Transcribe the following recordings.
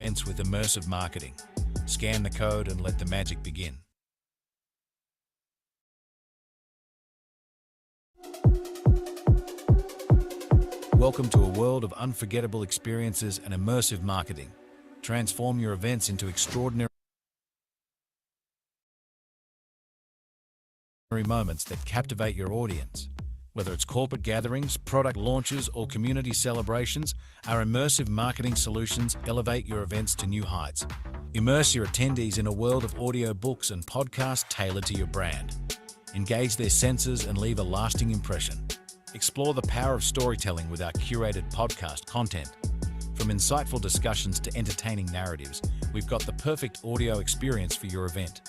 events with immersive marketing. Scan the code and let the magic begin. Welcome to a world of unforgettable experiences and immersive marketing. Transform your events into extraordinary moments that captivate your audience. Whether it's corporate gatherings, product launches, or community celebrations, our immersive marketing solutions elevate your events to new heights. Immerse your attendees in a world of audiobooks and podcasts tailored to your brand. Engage their senses and leave a lasting impression. Explore the power of storytelling with our curated podcast content. From insightful discussions to entertaining narratives, we've got the perfect audio experience for your event.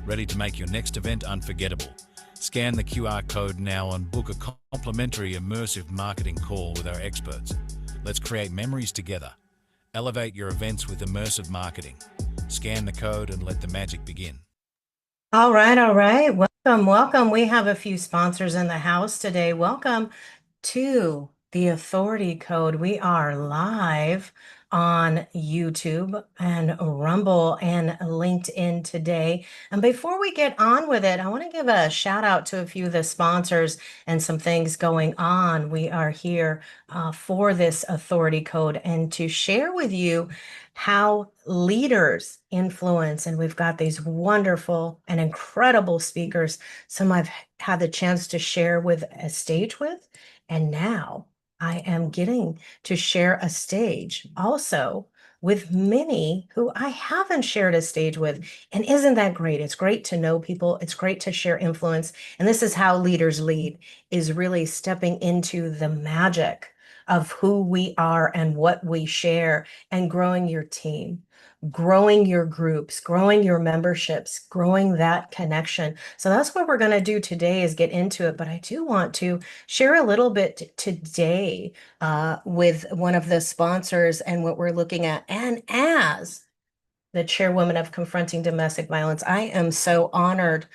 Ready to make your next event unforgettable? Scan the QR code now and book a complimentary immersive marketing call with our experts. Let's create memories together. Elevate your events with immersive marketing. Scan the code and let the magic begin. All right. Welcome. We have a few sponsors in the house today. Welcome to the Authority Code. We are live on YouTube and Rumble and LinkedIn today. And before we get on with it, I want to give a shout out to a few of the sponsors and some things going on. We are here for this Authority Code and to share with you how leaders influence. And we've got these wonderful and incredible speakers, some I've had the chance to share with a stage with, and now I am getting to share a stage also with many who I haven't shared a stage with. And isn't that great? It's great to know people. It's great to share influence. And this is how leaders lead, is really stepping into the magic of who we are and what we share and growing your team, growing your groups, growing your memberships, growing that connection. So that's what we're going to do today, is get into it. But I do want to share a little bit today with one of the sponsors and what we're looking at. And as the chairwoman of Confronting Domestic Violence, I am so honored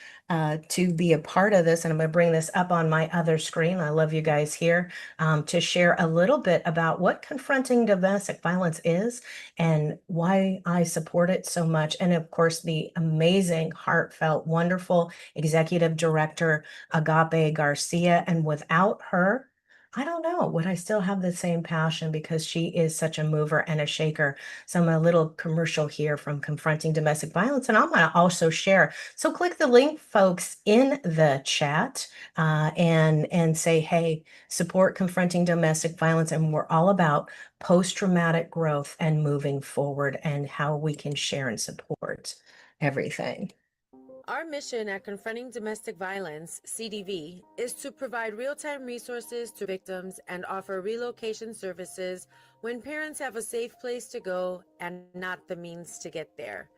to be a part of this, and I'm going to bring this up on my other screen. I love you guys here to share a little bit about what confronting domestic violence is and why I support it so much. And of course, the amazing, heartfelt, wonderful executive director, Agape Garcia. And without her, I don't know, would I still have the same passion, because she is such a mover and a shaker. So I'm a little commercial here from Confronting Domestic Violence, and I'm going to also share. So click the link, folks, in the chat and say, hey, support Confronting Domestic Violence. And we're all about post-traumatic growth and moving forward and how we can share and support everything. Our mission at Confronting Domestic Violence, CDV, is to provide real-time resources to victims and offer relocation services when parents have a safe place to go and not the means to get there.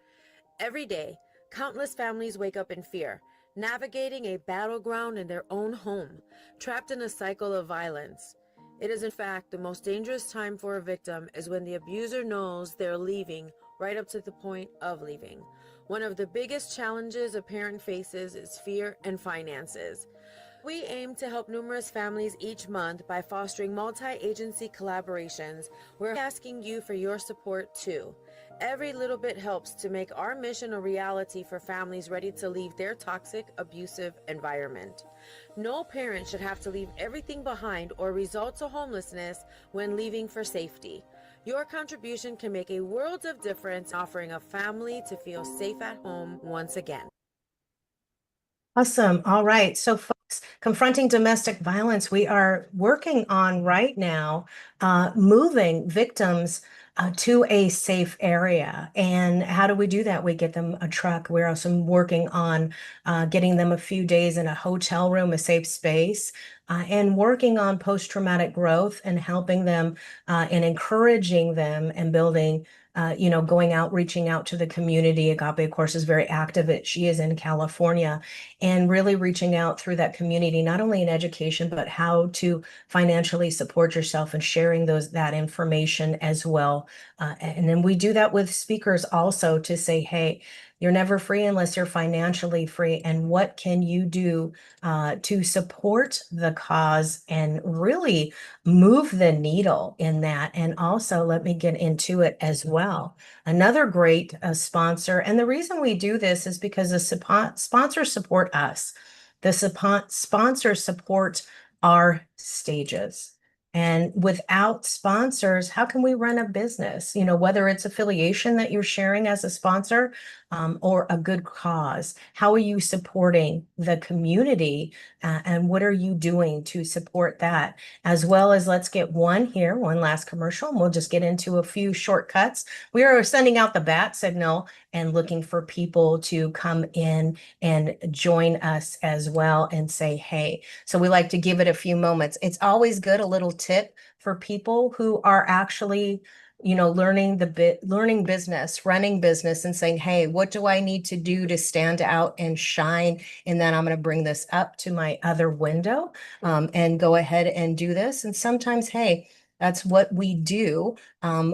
Every day, countless families wake up in fear, navigating a battleground in their own home, trapped in a cycle of violence. It is in fact the most dangerous time for a victim is when the abuser knows they're leaving right up to the point of leaving. One of the biggest challenges a parent faces is fear and finances. We aim to help numerous families each month by fostering multi-agency collaborations. We're asking you for your support too. Every little bit helps to make our mission a reality for families ready to leave their toxic, abusive environment. No parent should have to leave everything behind or resort to homelessness when leaving for safety. Your contribution can make a world of difference, offering a family to feel safe at home once again. Awesome. All right. So folks, Confronting Domestic Violence, we are working on right now moving victims to a safe area. And how do we do that? We get them a truck. We're also working on getting them a few days in a hotel room, a safe space, and working on post-traumatic growth and helping them and encouraging them and building going out, reaching out to the community. Agape, of course, is very active. She is in California, and really reaching out through that community, not only in education, but how to financially support yourself and sharing that information as well And then we do that with speakers also to say, hey, you're never free unless you're financially free. And what can you do to support the cause and really move the needle in that? And also, let me get into it as well. Another great sponsor. And the reason we do this is because the sponsors support us. The sponsors support our stages. And without sponsors, how can we run a business? You know, whether it's affiliation that you're sharing as a sponsor or a good cause, how are you supporting the community and what are you doing to support that? As well as let's get one last commercial, and we'll just get into a few shortcuts. We are sending out the bat signal and looking for people to come in and join us as well and say, hey. So we like to give it a few moments. It's always good, a little tip for people who are actually, you know, learning business, running business and saying, hey, what do I need to do to stand out and shine? And then I'm going to bring this up to my other window and go ahead and do this. And sometimes, hey, that's what we do.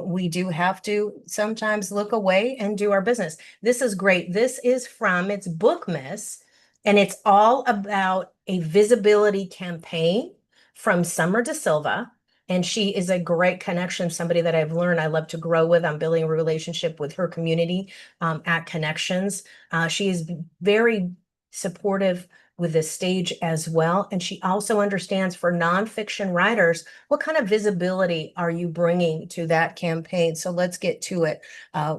We do have to sometimes look away and do our business. This is great. This is it's Bookmas, and it's all about a visibility campaign from Summer De Silva. And she is a great connection, somebody that I've learned I love to grow with. I'm building a relationship with her community at Connections. She is very supportive with the stage as well. And she also understands for nonfiction writers, what kind of visibility are you bringing to that campaign? So let's get to it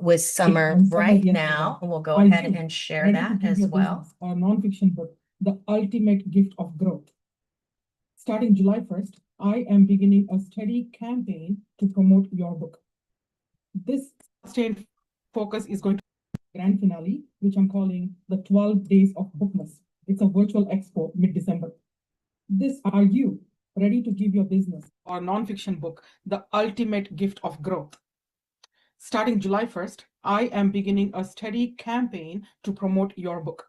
with Summer right now. And we'll go ahead and share that as well. Our nonfiction book, The Ultimate Gift of Growth. Starting July 1st, I am beginning a steady campaign to promote your book. This sustained focus is going to be grand finale, which I'm calling the 12 Days of Bookmas. It's a virtual expo mid-December. Are you ready to give your business or nonfiction book the ultimate gift of growth? Starting July 1st, I am beginning a steady campaign to promote your book.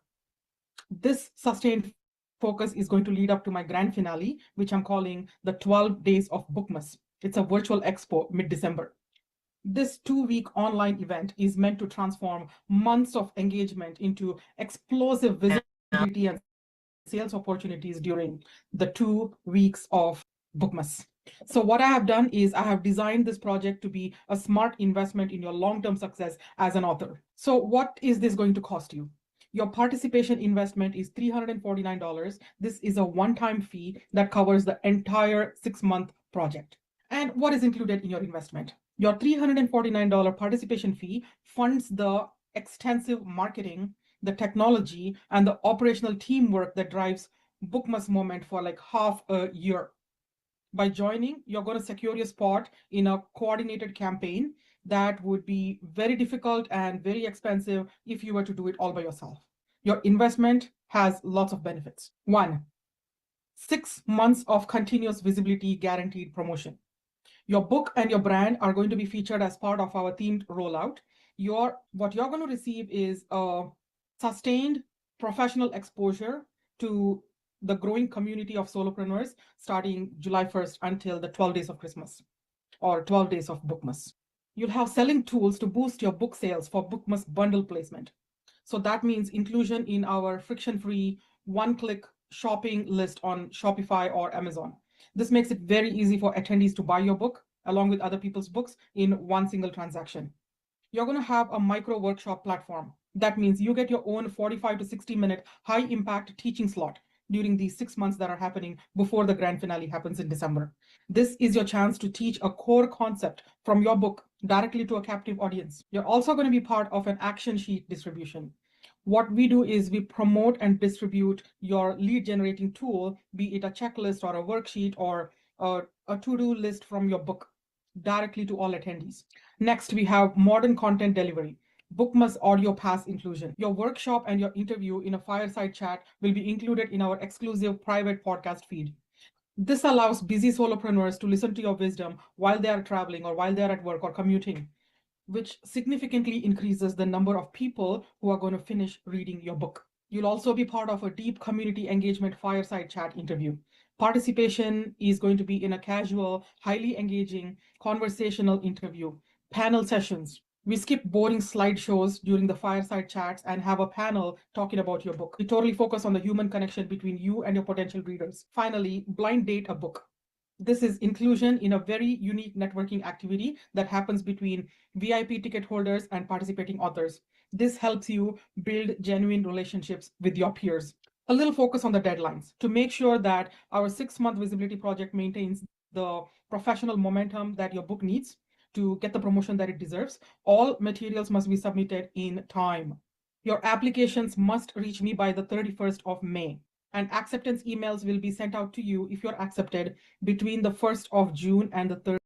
This sustained focus is going to lead up to my grand finale, which I'm calling the 12 Days of Bookmas. It's a virtual expo mid-December. This 2-week online event is meant to transform months of engagement into explosive visibility and sales opportunities during the 2 weeks of Bookmas. So what I have done is I have designed this project to be a smart investment in your long-term success as an author. So what is this going to cost you? Your participation investment is $349. This is a one-time fee that covers the entire 6-month project. And what is included in your investment? Your $349 participation fee funds the extensive marketing, the technology, and the operational teamwork that drives Bookmas Moment for like half a year. By joining, you're going to secure your spot in a coordinated campaign that would be very difficult and very expensive if you were to do it all by yourself. Your investment has lots of benefits. 1, 6 months of continuous visibility guaranteed promotion. Your book and your brand are going to be featured as part of our themed rollout. What you're going to receive is a sustained professional exposure to the growing community of solopreneurs starting July 1st until the 12 days of Christmas or 12 days of Bookmas. You'll have selling tools to boost your book sales for Bookmas bundle placement. So that means inclusion in our friction-free one-click shopping list on Shopify or Amazon. This makes it very easy for attendees to buy your book along with other people's books in one single transaction. You're going to have a micro workshop platform. That means you get your own 45 to 60-minute high-impact teaching slot during these 6 months that are happening before the grand finale happens in December. This is your chance to teach a core concept from your book directly to a captive audience. You're also going to be part of an action sheet distribution. What we do is we promote and distribute your lead generating tool, be it a checklist or a worksheet or a to-do list from your book directly to all attendees. Next, we have modern content delivery. Bookmas Audio Pass inclusion. Your workshop and your interview in a Fireside Chat will be included in our exclusive private podcast feed. This allows busy solopreneurs to listen to your wisdom while they are traveling or while they're at work or commuting, which significantly increases the number of people who are going to finish reading your book. You'll also be part of a deep community engagement Fireside Chat interview. Participation is going to be in a casual, highly engaging, conversational interview panel sessions. We skip boring slideshows during the fireside chats and have a panel talking about your book. We totally focus on the human connection between you and your potential readers. Finally, blind date a book. This is inclusion in a very unique networking activity that happens between VIP ticket holders and participating authors. This helps you build genuine relationships with your peers. A little focus on the deadlines to make sure that our 6-month visibility project maintains the professional momentum that your book needs to get the promotion that it deserves. All materials must be submitted in time. Your applications must reach me by the 31st of May, and acceptance emails will be sent out to you if you're accepted between the 1st of June and the 3rd.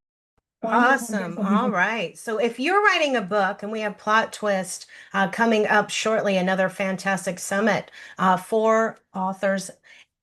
Awesome. All right. So if you're writing a book, and we have Plot Twist coming up shortly, another fantastic summit for authors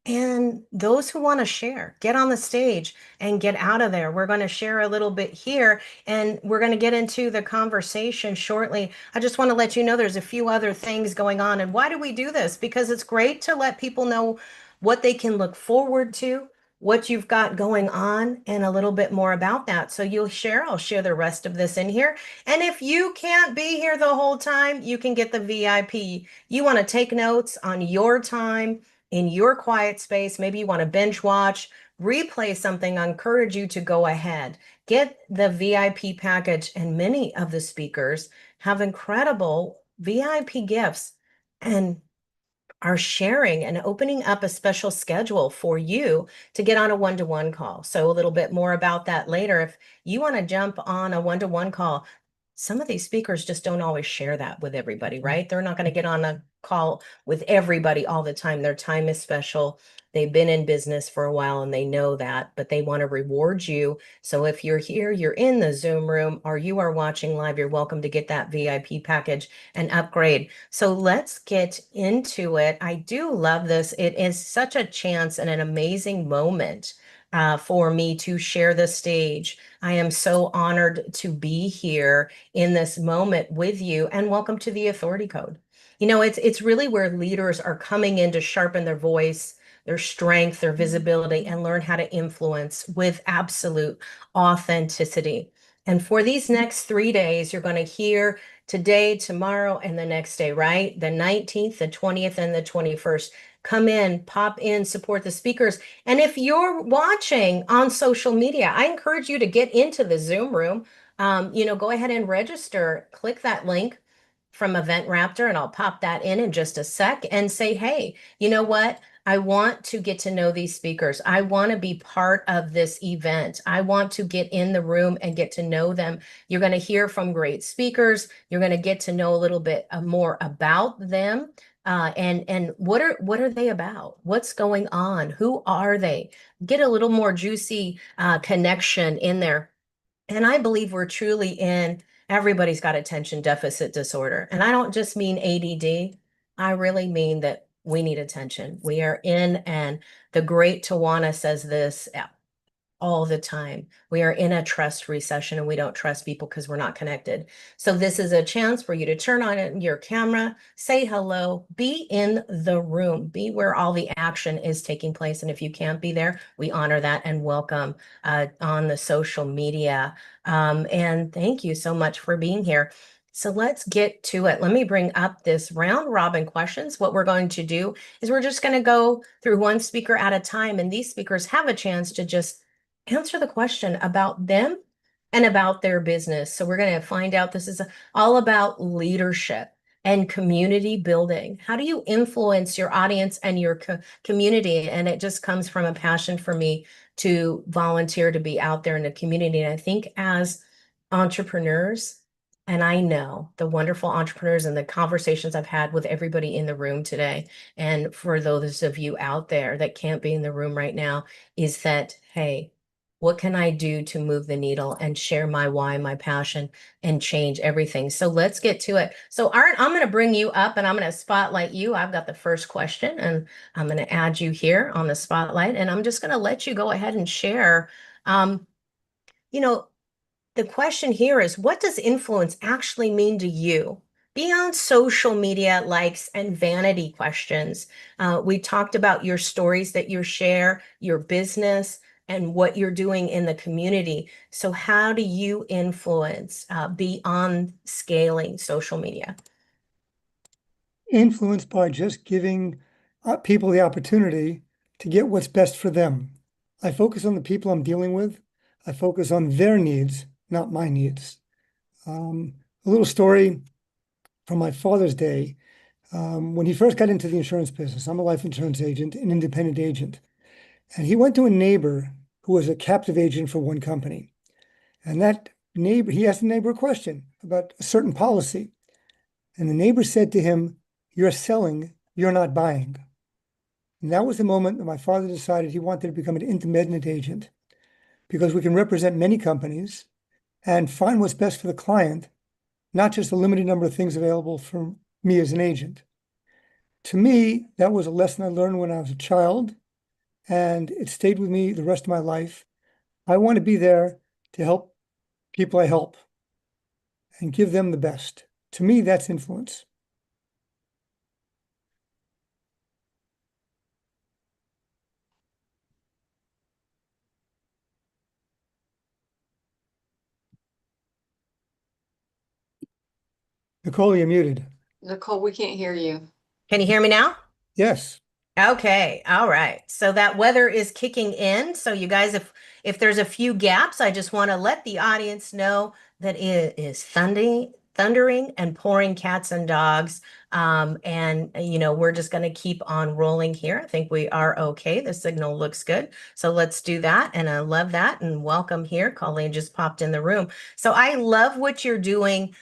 and those who want to share, get on the stage and get out of there. We're going to share a little bit here and we're going to get into the conversation shortly. I just want to let you know there's a few other things going on. And why do we do this? Because it's great to let people know what they can look forward to, what you've got going on, and a little bit more about that. So I'll share the rest of this in here. And if you can't be here the whole time, you can get the VIP. You want to take notes on your time in your quiet space. Maybe you want to binge watch, replay something. I encourage you to go ahead, get the VIP package. And many of the speakers have incredible VIP gifts and are sharing and opening up a special schedule for you to get on a one-to-one call. So a little bit more about that later. If you want to jump on a one-to-one call, some of these speakers just don't always share that with everybody, right? They're not going to get on a call with everybody all the time. Their time is special. They've been in business for a while and they know that, but they want to reward you. So if you're here, you're in the Zoom room, or you are watching live, you're welcome to get that VIP package and upgrade. So let's get into it. I do love this. It is such a chance and an amazing moment for me to share the stage. I am so honored to be here in this moment with you, and welcome to the Authority Code. You know, it's really where leaders are coming in to sharpen their voice, their strength, their visibility, and learn how to influence with absolute authenticity. And for these next 3 days, you're going to hear today, tomorrow, and the next day, right? The 19th, the 20th, and the 21st. Come in, pop in, support the speakers. And if you're watching on social media, I encourage you to get into the Zoom room. Go ahead and register. Click that link from Event Raptor, and I'll pop that in just a sec and say, hey, you know what? I want to get to know these speakers. I want to be part of this event. I want to get in the room and get to know them. You're going to hear from great speakers. You're going to get to know a little bit more about them. And what are they about? What's going on? Who are they? Get a little more juicy connection in there. And I believe we're truly in, everybody's got attention deficit disorder. And I don't just mean ADD. I really mean that we need attention. We are in, and the great Tawana says this all the time. We are in a trust recession, and we don't trust people because we're not connected. So this is a chance for you to turn on your camera, say hello, be in the room, be where all the action is taking place. And if you can't be there, we honor that and welcome on the social media. And thank you so much for being here. So let's get to it. Let me bring up this round robin questions. What we're going to do is we're just going to go through one speaker at a time, and these speakers have a chance to just answer the question about them and about their business. So we're going to find out, this is all about leadership and community building. How do you influence your audience and your community? And it just comes from a passion for me to volunteer to be out there in the community. And I think as entrepreneurs, and I know the wonderful entrepreneurs and the conversations I've had with everybody in the room today, and for those of you out there that can't be in the room right now, is that, hey, what can I do to move the needle and share my why, my passion, and change everything? So let's get to it. So Art, I'm going to bring you up and I'm going to spotlight you. I've got the first question, and I'm going to add you here on the spotlight, and I'm just going to let you go ahead and share. You know, the question here is, what does influence actually mean to you? Beyond social media likes and vanity questions, we talked about your stories that you share, your business, and what you're doing in the community. So how do you influence beyond scaling social media? Influenced by just giving people the opportunity to get what's best for them. I focus on the people I'm dealing with. I focus on their needs, not my needs. A little story from my father's day. When he first got into the insurance business, I'm a life insurance agent, an independent agent. And he went to a neighbor who was a captive agent for one company. And that neighbor, he asked the neighbor a question about a certain policy. And the neighbor said to him, "You're selling, you're not buying." And that was the moment that my father decided he wanted to become an independent agent, because we can represent many companies and find what's best for the client, not just a limited number of things available for me as an agent. To me, that was a lesson I learned when I was a child, and it stayed with me the rest of my life. I want to be there to help people I help and give them the best. To me, that's influence. Nicole, you're muted. Nicole, we can't hear you. Can you hear me now? Yes. Okay, all right. So that weather is kicking in. So you guys, if there's a few gaps, I just want to let the audience know that it is thundering and pouring cats and dogs. And we're just going to keep on rolling here. I think we are okay. The signal looks good. So let's do that. And I love that. And welcome here. Colleen just popped in the room. So I love what you're doing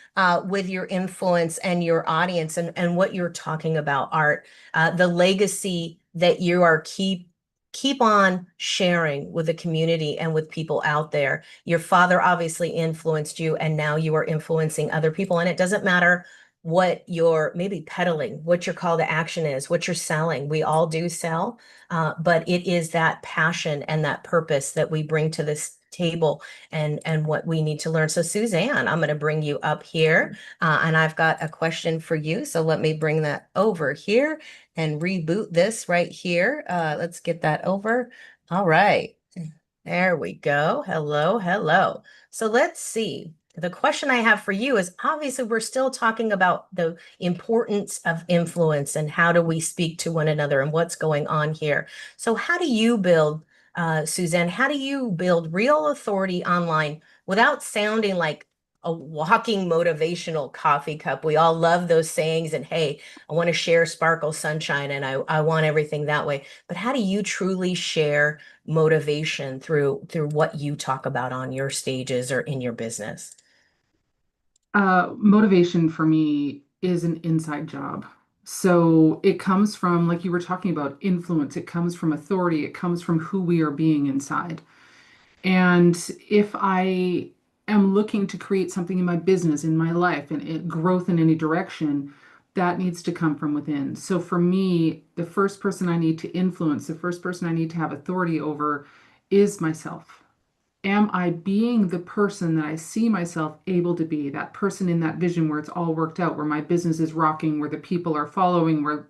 with your influence and your audience and what you're talking about, Art. The legacy that you are keep on sharing with the community and with people out there. Your father obviously influenced you, and now you are influencing other people. And it doesn't matter what you're maybe peddling, what your call to action is, what you're selling. We all do sell, but it is that passion and that purpose that we bring to this table and what we need to learn. So Suzanne, I'm going to bring you up here, and I've got a question for you. So let me bring that over here and reboot this right here. Let's get that over. All right. There we go. Hello, hello. So let's see. The question I have for you is, obviously we're still talking about the importance of influence and how do we speak to one another and what's going on here. So how do you build, Suzanne, how do you build real authority online without sounding like a walking motivational coffee cup? We all love those sayings and, hey, I want to share sparkle sunshine and I want everything that way. But how do you truly share motivation through what you talk about on your stages or in your business? Motivation for me is an inside job. So it comes from, like you were talking about, influence. It comes from authority. It comes from who we are being inside. And if I am looking to create something in my business, in my life, and growth in any direction, that needs to come from within. So for me, the first person I need to influence, the first person I need to have authority over is myself. Am I being the person that I see myself able to be, that person in that vision where it's all worked out, where my business is rocking, where the people are following, where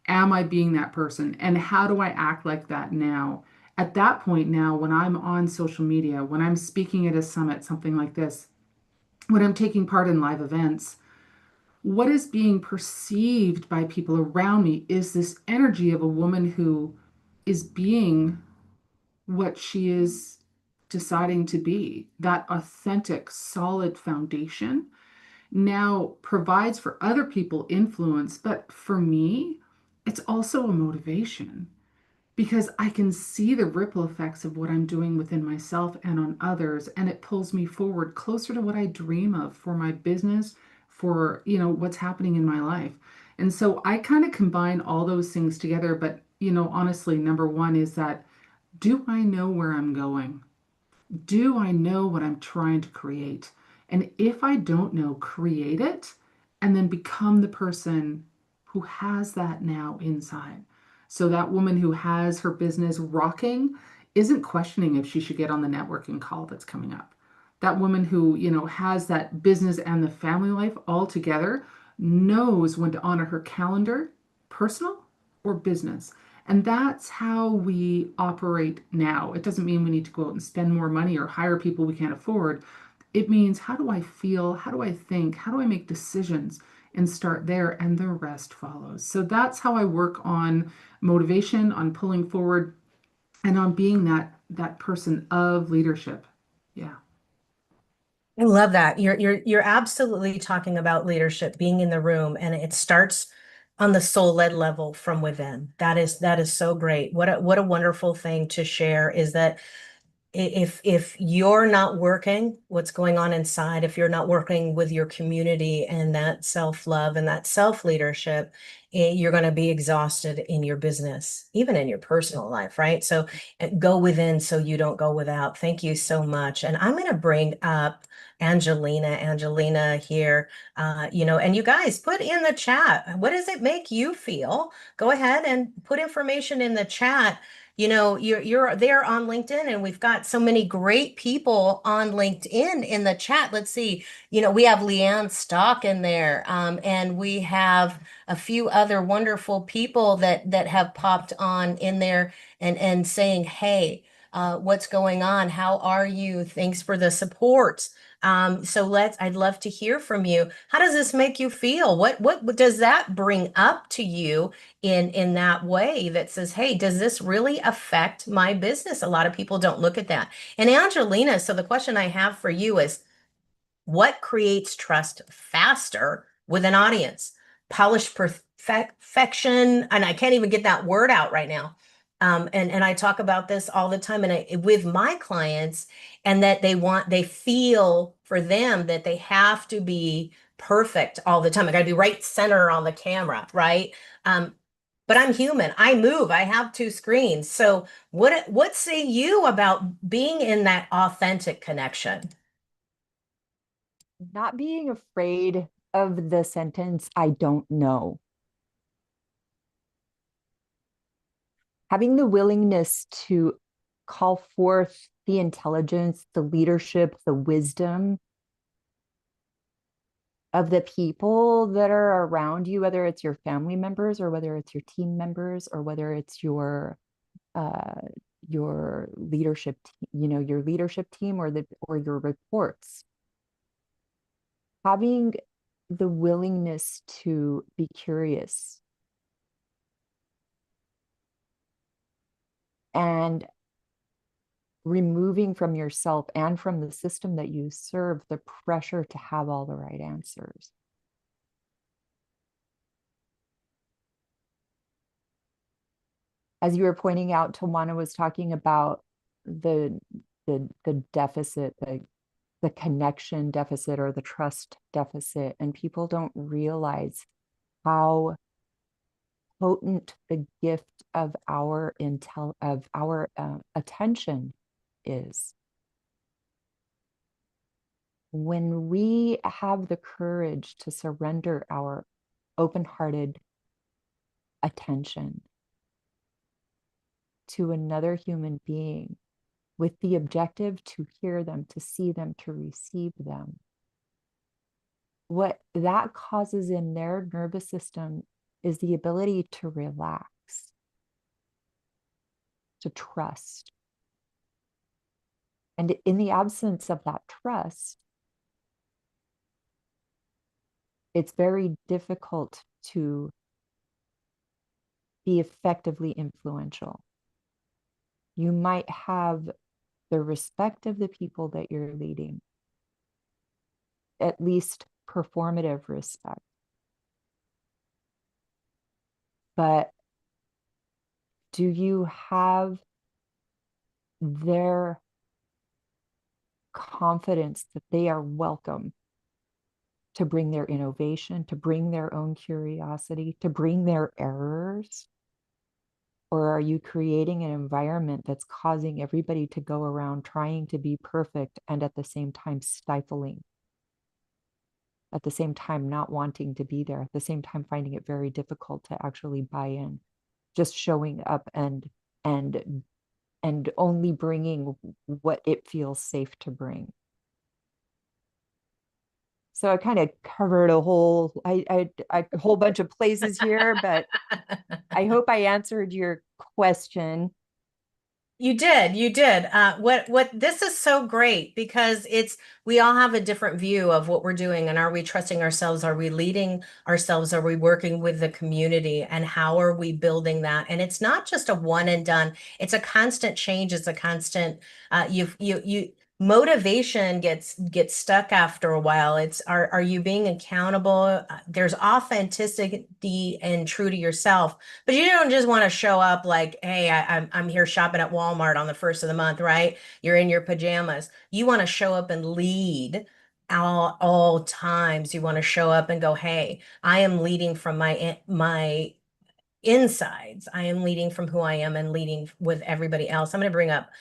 am I being that person? And how do I act like that now? At that point now, when I'm on social media, when I'm speaking at a summit, something like this, when I'm taking part in live events, what is being perceived by people around me is this energy of a woman who is being what she is deciding to be. That authentic, solid foundation now provides for other people influence, but for me, it's also a motivation because I can see the ripple effects of what I'm doing within myself and on others, and it pulls me forward closer to what I dream of for my business, for what's happening in my life. And so I kind of combine all those things together, but honestly, number one is that, do I know where I'm going? Do I know what I'm trying to create? And if I don't know, create it and then become the person who has that now inside. So that woman who has her business rocking isn't questioning if she should get on the networking call that's coming up. That woman who, has that business and the family life all together knows when to honor her calendar, personal or business. And that's how we operate now. It doesn't mean we need to go out and spend more money or hire people we can't afford. It means, how do I feel? How do I think? How do I make decisions? And start there, and the rest follows. So that's how I work on motivation, on pulling forward, and on being that person of leadership. Yeah. I love that. You're absolutely talking about leadership, being in the room, and it starts on the soul-led level from within. That is so great. What a wonderful thing to share is that if you're not working what's going on inside, if you're not working with your community and that self-love and that self-leadership, you're going to be exhausted in your business, even in your personal life, right? So go within so you don't go without. Thank you so much. And I'm going to bring up Angelina here, and you guys put in the chat, what does it make you feel? Go ahead and put information in the chat. You're there on LinkedIn, and we've got so many great people on LinkedIn in the chat. Let's see. We have Leanne Stock in there, and we have a few other wonderful people that have popped on in there and saying, "Hey, what's going on? How are you? Thanks for the support." I'd love to hear from you. How does this make you feel? What does that bring up to you in that way that says, hey, does this really affect my business? A lot of people don't look at that. And Angelina, so the question I have for you is, what creates trust faster with an audience? Polished perfection, and I can't even get that word out right now. And I talk about this all the time, and with my clients, and that they feel for them that they have to be perfect all the time. I got to be right center on the camera, right? But I'm human. I move. I have two screens. So what say you about being in that authentic connection? Not being afraid of the sentence, I don't know. Having the willingness to call forth the intelligence, the leadership, the wisdom of the people that are around you, whether it's your family members or whether it's your team members or whether it's your leadership, your leadership team or your reports. Having the willingness to be curious and removing from yourself and from the system that you serve the pressure to have all the right answers. As you were pointing out, Tawana was talking about the deficit, the connection deficit or the trust deficit, and people don't realize how potent the gift of our attention is. When we have the courage to surrender our open-hearted attention to another human being with the objective to hear them, to see them, to receive them, what that causes in their nervous system is the ability to relax, to trust. And in the absence of that trust, it's very difficult to be effectively influential. You might have the respect of the people that you're leading, at least performative respect. But do you have their confidence that they are welcome to bring their innovation, to bring their own curiosity, to bring their errors? Or are you creating an environment that's causing everybody to go around trying to be perfect and at the same time stifling? At the same time not wanting to be there, at the same time finding it very difficult to actually buy in, just showing up and only bringing what it feels safe to bring. So I kind of covered a whole bunch of places here, but I hope I answered your question. You did, you did. What this is so great because we all have a different view of what we're doing, and are we trusting ourselves? Are we leading ourselves? Are we working with the community? And how are we building that? And it's not just a one and done. It's a constant change. It's a constant. You motivation gets stuck after a while. It's are you being accountable? There's authenticity and true to yourself. But you don't just want to show up like, hey, I'm here shopping at Walmart on the first of the month, right? You're in your pajamas. You want to show up and lead all times. You want to show up and go, hey, I am leading from my insides. I am leading from who I am and leading with everybody else. I'm going to bring up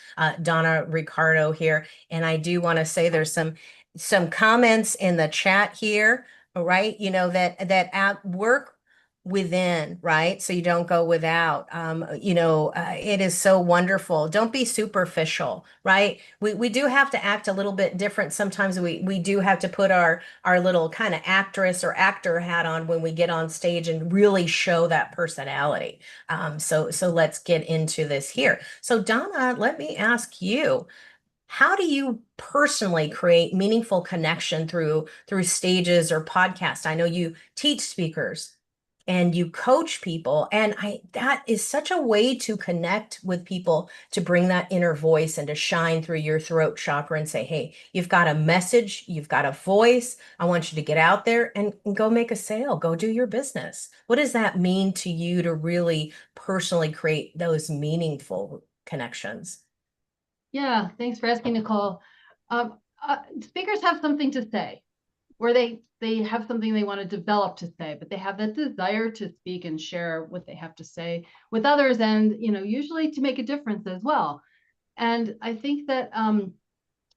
Donna Ricardo here, and I do want to say there's some comments in the chat here, right? You know that at work within, right? So you don't go without. It is so wonderful. Don't be superficial, right? We do have to act a little bit different. Sometimes we do have to put our little kind of actress or actor hat on when we get on stage and really show that personality. So let's get into this here. So Donna, let me ask you, how do you personally create meaningful connection through stages or podcasts? I know you teach speakers and you coach people, and that is such a way to connect with people, to bring that inner voice and to shine through your throat chakra and say, hey, you've got a message, you've got a voice. I want you to get out there and go make a sale, go do your business. What does that mean to you to really personally create those meaningful connections? Yeah, thanks for asking, Nicole. Speakers have something to say, or they have something they want to develop to say, but they have that desire to speak and share what they have to say with others, and usually to make a difference as well. And I think that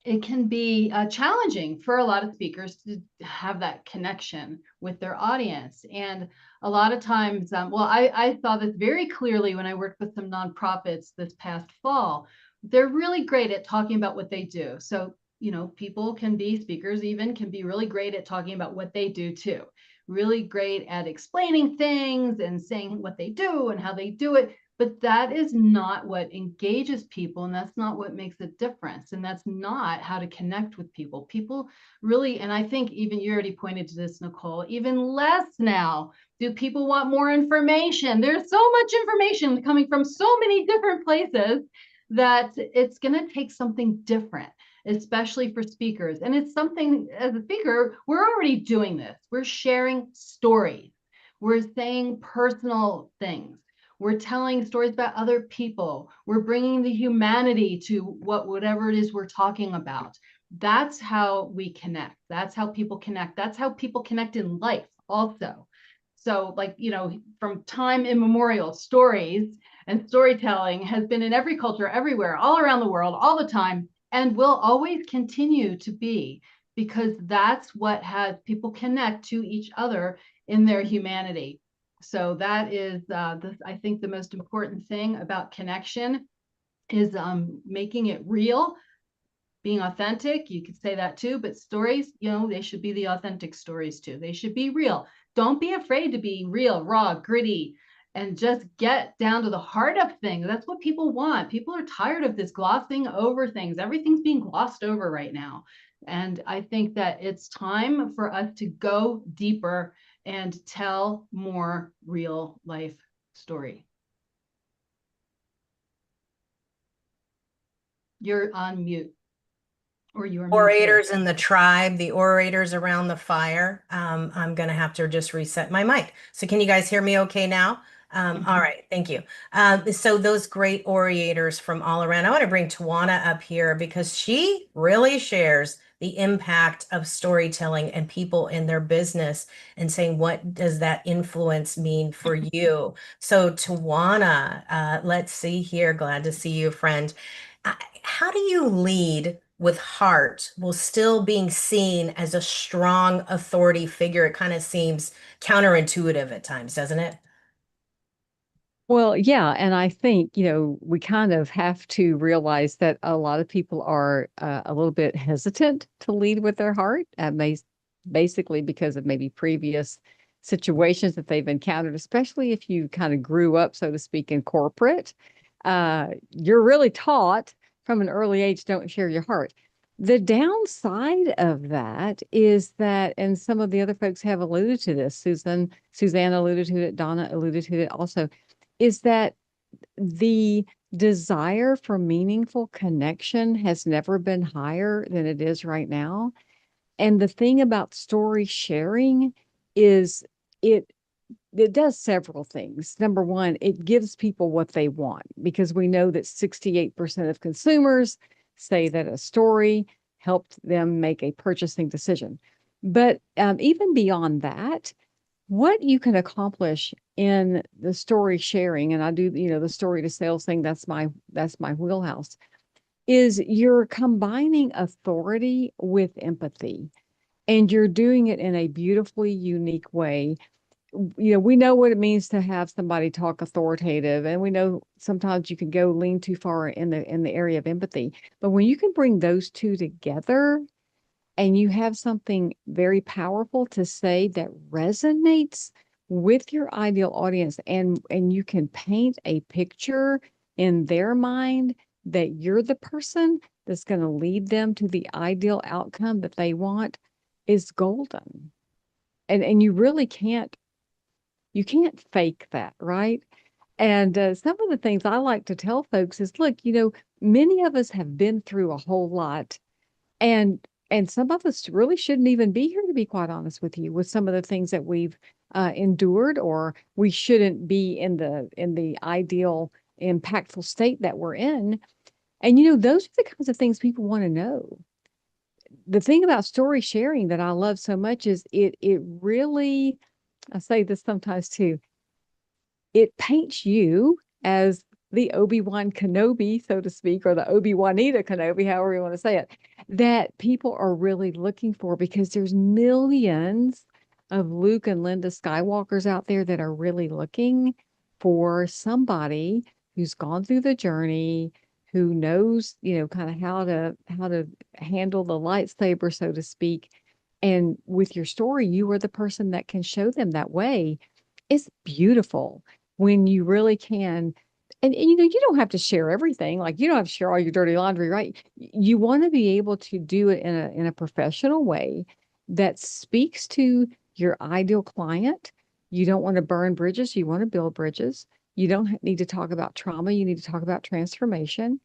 it can be challenging for a lot of speakers to have that connection with their audience. And a lot of times, I saw this very clearly when I worked with some nonprofits this past fall. They're really great at talking about what they do. So, people can be speakers, even can be really great at talking about what they do too. Really great at explaining things and saying what they do and how they do it. But that is not what engages people, and that's not what makes a difference. And that's not how to connect with people. People really, and I think even you already pointed to this, Nicole, even less now do people want more information. There's so much information coming from so many different places that it's going to take something different, especially for speakers. And it's something, as a speaker, we're already doing this. We're sharing stories. We're saying personal things. We're telling stories about other people. We're bringing the humanity to whatever it is we're talking about. That's how we connect. That's how people connect. That's how people connect in life also. So from time immemorial, stories and storytelling has been in every culture, everywhere, all around the world, all the time, and will always continue to be, because that's what has people connect to each other in their humanity. So that is, I think, the most important thing about connection is making it real, being authentic. You could say that too, but stories, they should be the authentic stories too. They should be real. Don't be afraid to be real, raw, gritty, and just get down to the heart of things. That's what people want. People are tired of this glossing over things. Everything's being glossed over right now. And I think that it's time for us to go deeper and tell more real life story. You're on mute, or you're Orators in the tribe, the orators around the fire. I'm going to have to just reset my mic. So can you guys hear me okay now? All right, thank you. So those great orators from all around. I want to bring Tawana up here because she really shares the impact of storytelling and people in their business, and saying, what does that influence mean for you? So Tawana, let's see here. Glad to see you, friend. How do you lead with heart while still being seen as a strong authority figure? It kind of seems counterintuitive at times, doesn't it? Well, yeah. And I think, we kind of have to realize that a lot of people are a little bit hesitant to lead with their heart. That may basically because of maybe previous situations that they've encountered, especially if you kind of grew up, so to speak, in corporate. You're really taught from an early age, don't share your heart. The downside of that is that, and some of the other folks have alluded to this, Suzanne alluded to it, Donna alluded to it also, is that the desire for meaningful connection has never been higher than it is right now. And the thing about story sharing is it it does several things. Number one, it gives people what they want, because we know that 68% of consumers say that a story helped them make a purchasing decision. But even beyond that, what you can accomplish in the story sharing, and I do, the story to sales thing, that's my wheelhouse, is you're combining authority with empathy, and you're doing it in a beautifully unique way. We know what it means to have somebody talk authoritative, and we know sometimes you can go lean too far in the area of empathy. But when you can bring those two together and you have something very powerful to say that resonates with your ideal audience, and you can paint a picture in their mind that you're the person that's going to lead them to the ideal outcome that they want, is golden. And you really can't fake that, right? And some of the things I like to tell folks is, look, many of us have been through a whole lot, and some of us really shouldn't even be here, to be quite honest with you, with some of the things that we've endured, or we shouldn't be in the ideal, impactful state that we're in. And those are the kinds of things people want to know. The thing about story sharing that I love so much is it really, I say this sometimes too, it paints you as the Obi-Wan Kenobi, so to speak, or the Obi-Wanita Kenobi, however you want to say it, that people are really looking for, because there's millions of Luke and Linda Skywalkers out there that are really looking for somebody who's gone through the journey, who knows, kind of how to handle the lightsaber, so to speak. And with your story, you are the person that can show them that way. It's beautiful when you really can. And you don't have to share everything. Like, you don't have to share all your dirty laundry, right? You want to be able to do it in a professional way that speaks to your ideal client. You don't want to burn bridges. You want to build bridges. You don't need to talk about trauma. You need to talk about transformation.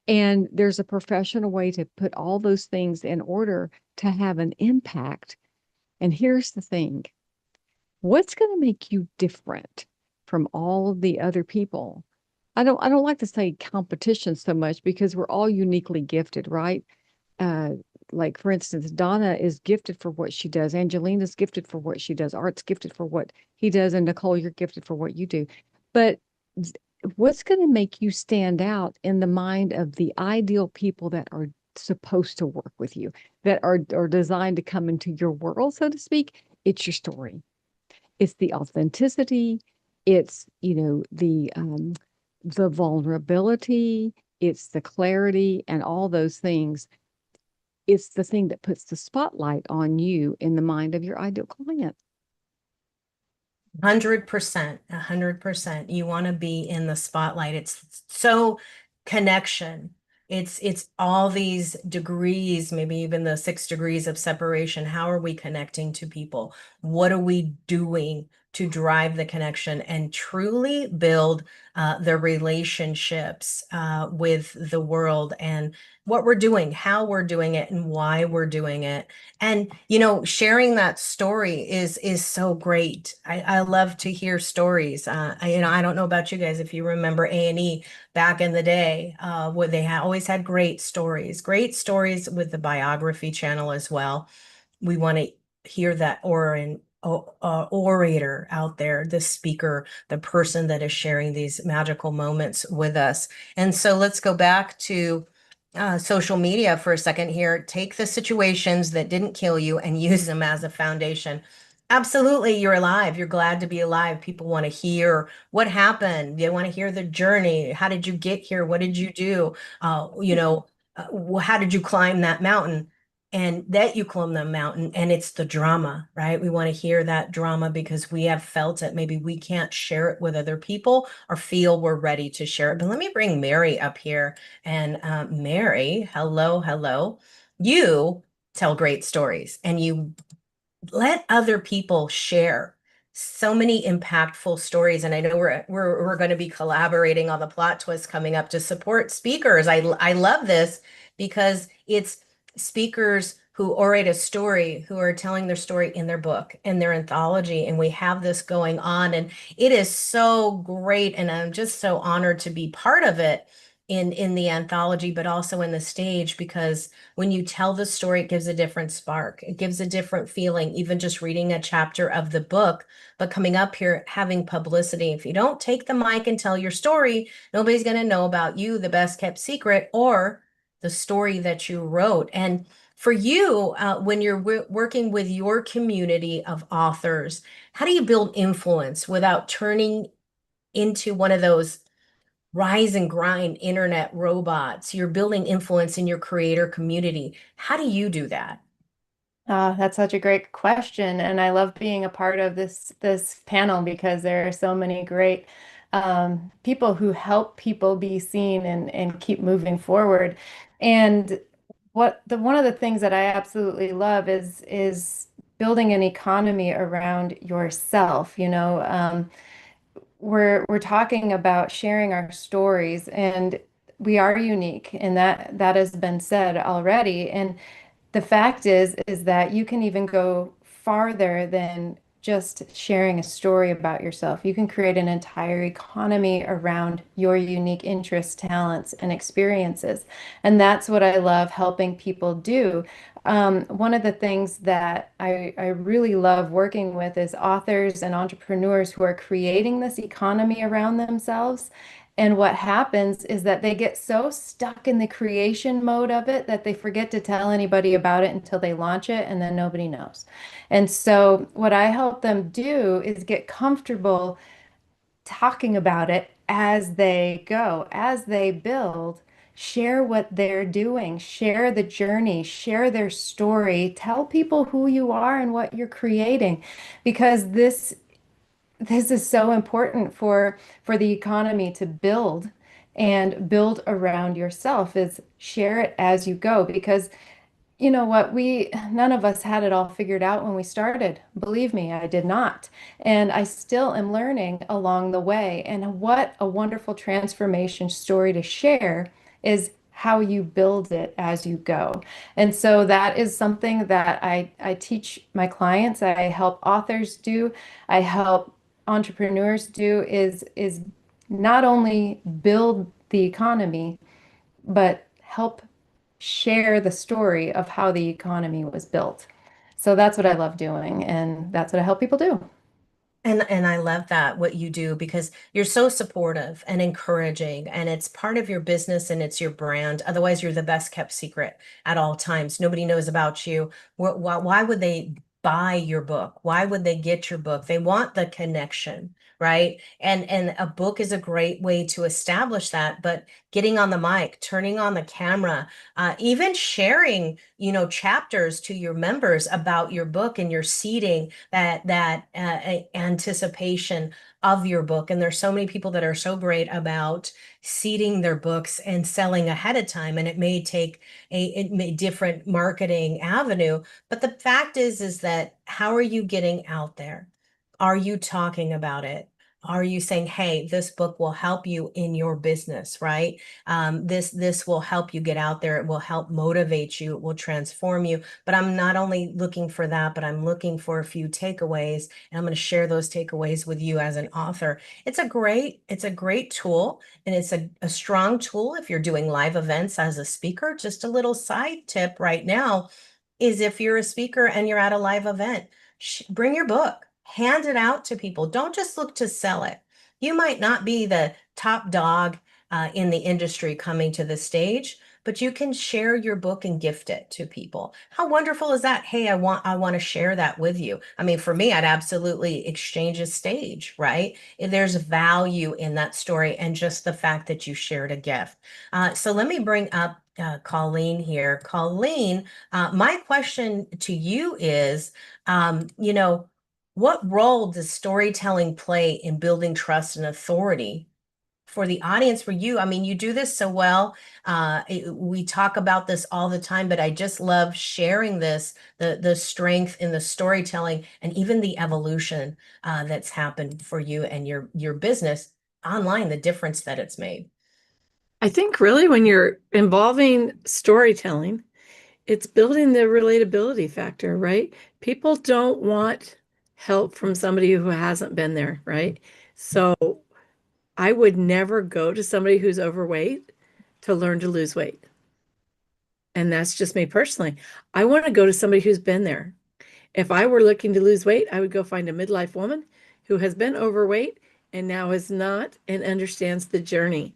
And there's a professional way to put all those things in order to have an impact. And here's the thing. What's going to make you different from all of the other people? I don't like to say competition so much, because we're all uniquely gifted, right? Like, for instance, Donna is gifted for what she does. Angelina's gifted for what she does. Art's gifted for what he does. And Nicole, you're gifted for what you do. But what's going to make you stand out in the mind of the ideal people that are supposed to work with you, that are designed to come into your world, so to speak? It's your story. It's the authenticity. It's, the vulnerability. It's the clarity and all those things. It's the thing that puts the spotlight on you in the mind of your ideal client. 100%, 100%. You want to be in the spotlight. It's so connection. It's all these degrees, maybe even the 6 degrees of separation. How are we connecting to people? What are we doing to drive the connection and truly build the relationships with the world, and what we're doing, how we're doing it, and why we're doing it? And sharing that story is so great. I love to hear stories. I don't know about you guys, if you remember A&E back in the day, where they always had great stories with the biography channel as well. We want to hear that orator out there, the speaker, the person that is sharing these magical moments with us. And so let's go back to social media for a second here. Take the situations that didn't kill you and use them as a foundation. Absolutely, you're alive. You're glad to be alive. People want to hear what happened. They want to hear the journey. How did you get here? What did you do? How did you climb that mountain? and that you climb the mountain, and it's the drama, right? We want to hear that drama because we have felt it. Maybe we can't share it with other people or feel we're ready to share it. But let me bring Mary up here. And Mary, hello, hello. You tell great stories and you let other people share so many impactful stories. And I know we're going to be collaborating on the plot twist coming up to support speakers. I love this because it's speakers who orate a story, who are telling their story in their book, in their anthology, and we have this going on, and it is so great, and I'm just so honored to be part of it in the anthology, but also in the stage, because when you tell the story, it gives a different spark. It gives a different feeling, even just reading a chapter of the book, but coming up here, having publicity. If you don't take the mic and tell your story, nobody's going to know about you, the best kept secret, or the story that you wrote. And for you, when you're working with your community of authors, how do you build influence without turning into one of those rise and grind internet robots? You're building influence in your creator community. How do you do that? That's such a great question, and I love being a part of this panel because there are so many great people who help people be seen and keep moving forward. And one of the things that I absolutely love is building an economy around yourself. We're talking about sharing our stories, and we are unique, and that has been said already. And the fact is that you can even go farther than just sharing a story about yourself. You can create an entire economy around your unique interests, talents, and experiences. And that's what I love helping people do. One of the things that I really love working with is authors and entrepreneurs who are creating this economy around themselves. And what happens is that they get so stuck in the creation mode of it that they forget to tell anybody about it until they launch it, and then nobody knows. And so, what I help them do is get comfortable talking about it as they go, as they build. Share what they're doing, share the journey, share their story, tell people who you are and what you're creating, because this is so important for the economy to build and build around yourself. Is share it as you go, because you know what, we none of us had it all figured out when we started. Believe me, I did not. And I still am learning along the way. And what a wonderful transformation story to share is how you build it as you go. And so that is something that I teach my clients, I help authors do, I help entrepreneurs do, is not only build the economy, but help share the story of how the economy was built. So that's what I love doing, and that's what I help people do. And I love that what you do, because you're so supportive and encouraging, and it's part of your business and it's your brand. Otherwise, you're the best kept secret at all times. Nobody knows about you. Why would they buy your book? Why would they get your book? They want the connection, right? And a book is a great way to establish that. But getting on the mic, turning on the camera, even sharing, chapters to your members about your book, and your seeding that anticipation of your book. And there's so many people that are so great about seeding their books and selling ahead of time, and it may take a different marketing avenue. But the fact is that how are you getting out there? Are you talking about it? Are you saying, hey, this book will help you in your business, right? This will help you get out there. It will help motivate you. It will transform you. But I'm not only looking for that, but I'm looking for a few takeaways, and I'm going to share those takeaways with you as an author. It's a great tool, and it's a strong tool if you're doing live events as a speaker. Just a little side tip right now is, if you're a speaker and you're at a live event, bring your book, hand it out to people. Don't just look to sell it. You might not be the top dog in the industry coming to the stage, but you can share your book and gift it to people. How wonderful is that? Hey, I want to share that with you. I mean, for me, I'd absolutely exchange a stage, right? There's value in that story and just the fact that you shared a gift. So let me bring up Colleen here. Colleen, my question to you is, what role does storytelling play in building trust and authority for the audience, for you? I mean, you do this so well. We talk about this all the time, but I just love sharing this, the strength in the storytelling and even the evolution that's happened for you and your business online, the difference that it's made. I think really when you're involving storytelling, it's building the relatability factor, right? People don't want help from somebody who hasn't been there, right? So I would never go to somebody who's overweight to learn to lose weight. And that's just me personally. I want to go to somebody who's been there. If I were looking to lose weight, I would go find a midlife woman who has been overweight and now is not and understands the journey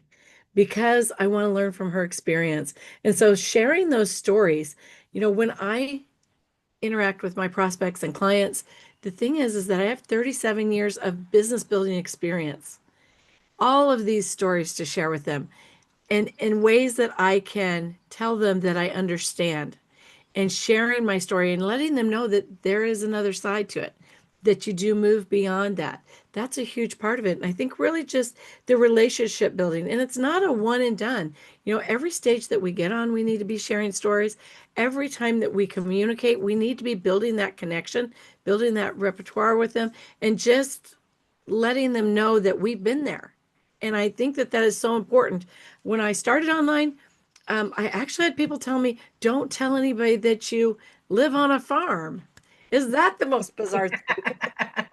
because I want to learn from her experience. And so sharing those stories, when I interact with my prospects and clients, the thing is that I have 37 years of business building experience, all of these stories to share with them and in ways that I can tell them that I understand, and sharing my story and letting them know that there is another side to it, that you do move beyond that. That's a huge part of it. And I think really just the relationship building, and it's not a one and done. Every stage that we get on, we need to be sharing stories. Every time that we communicate, we need to be building that connection, building that repertoire with them, and just letting them know that we've been there. And I think that is so important. When I started online, I actually had people tell me, don't tell anybody that you live on a farm. Is that the most bizarre thing?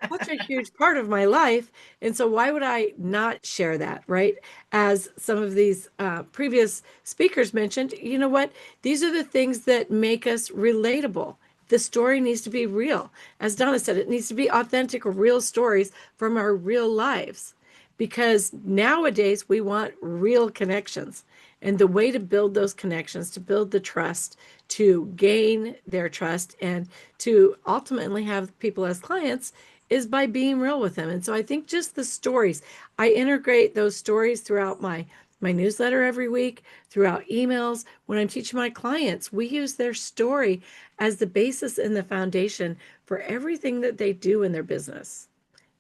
Such a huge part of my life. And so why would I not share that, right? As some of these previous speakers mentioned, you know what? These are the things that make us relatable. The story needs to be real. As Donna said, it needs to be authentic, real stories from our real lives. Because nowadays we want real connections. And the way to build those connections, to build the trust, to gain their trust, and to ultimately have people as clients is by being real with them. And so I think just the stories, I integrate those stories throughout my newsletter every week, throughout emails. When I'm teaching my clients, we use their story as the basis and the foundation for everything that they do in their business.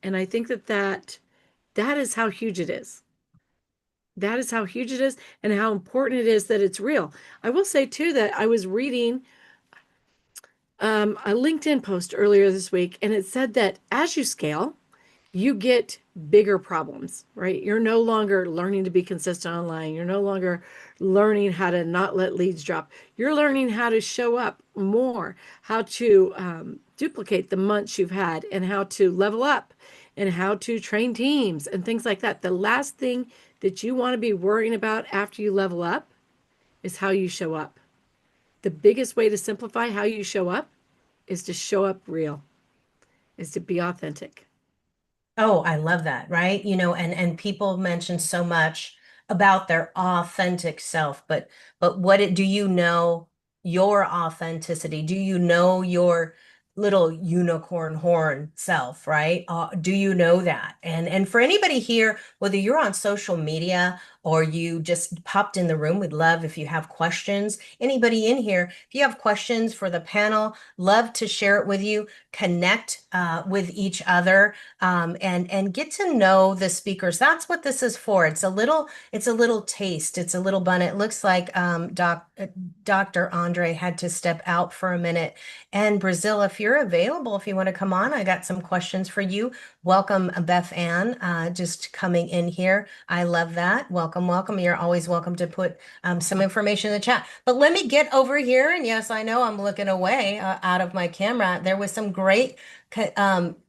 And I think that is how huge it is. That is how huge it is and how important it is that it's real. I will say too that I was reading a LinkedIn post earlier this week, and it said that as you scale, you get bigger problems, right? You're no longer learning to be consistent online. You're no longer learning how to not let leads drop. You're learning how to show up more, how to duplicate the months you've had, and how to level up, and how to train teams and things like that. The last thing that you want to be worrying about after you level up is how you show up. The biggest way to simplify how you show up is to show up real, is to be authentic. Oh, I love that, right? And people mention so much about their authentic self, but do you know your authenticity? Do you know your little unicorn horn self, right? Do you know that? And for anybody here, whether you're on social media or you just popped in the room, we'd love if you have questions. Anybody in here, if you have questions for the panel, love to share it with you. Connect with each other. And get to know the speakers. That's what this is for. It's a little taste. It's a little bun. It looks like Dr. Andre had to step out for a minute. And Brazil, if you're available, if you want to come on, I got some questions for you. Welcome, Beth Ann, just coming in here. I love that. Welcome, welcome. You're always welcome to put some information in the chat. But let me get over here. And yes, I know I'm looking away out of my camera. There was some great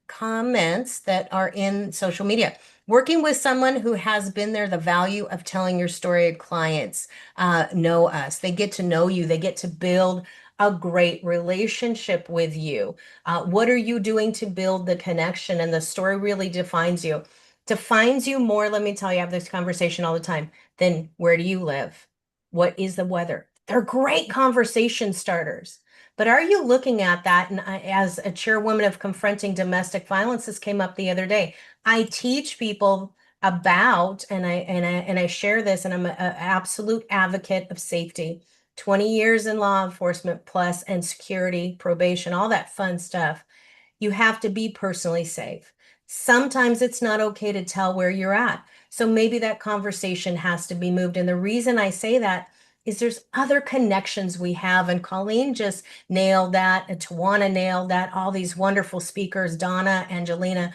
comments that are in social media. Working with someone who has been there, the value of telling your story. Clients know us. They get to know you. They get to build a great relationship with you. What are you doing to build the connection? And the story really defines you more. Let me tell you, I have this conversation all the time. Then where do you live? What is the weather? They're great conversation starters. But are you looking at that? And as a chairwoman of Confronting Domestic Violence, this came up the other day. I teach people about, and I share this, and I'm an absolute advocate of safety. 20 years in law enforcement plus and security, probation, all that fun stuff. You have to be personally safe. Sometimes it's not okay to tell where you're at. So maybe that conversation has to be moved. And the reason I say that is there's other connections we have. And Colleen just nailed that. And Tawana nailed that. All these wonderful speakers, Donna, Angelina.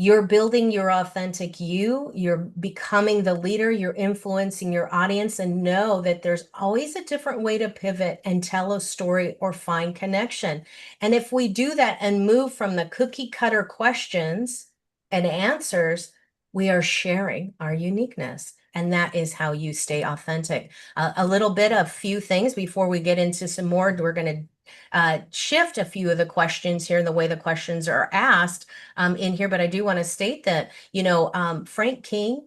You're building your authentic you. You're becoming the leader. You're influencing your audience, and know that there's always a different way to pivot and tell a story or find connection. And if we do that and move from the cookie cutter questions and answers, we are sharing our uniqueness. And that is how you stay authentic. A little bit of few things before we get into some more. We're going to shift a few of the questions here and the way the questions are asked in here, but I do want to state that, Frank King,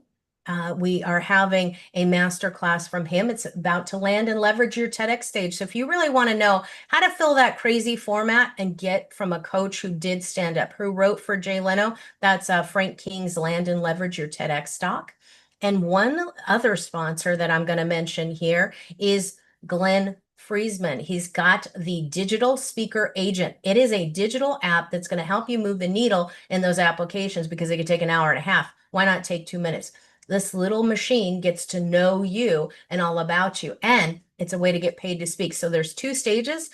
we are having a master class from him. It's about to land and leverage your TEDx stage. So if you really want to know how to fill that crazy format and get from a coach who did stand up, who wrote for Jay Leno, that's Frank King's Land and Leverage Your TEDx Talk. And one other sponsor that I'm going to mention here is Glenn Friesman. He's got the Digital Speaker Agent. It is a digital app that's going to help you move the needle in those applications, because it could take an hour and a half. Why not take 2 minutes? This little machine gets to know you and all about you. And it's a way to get paid to speak. So there's 2 stages,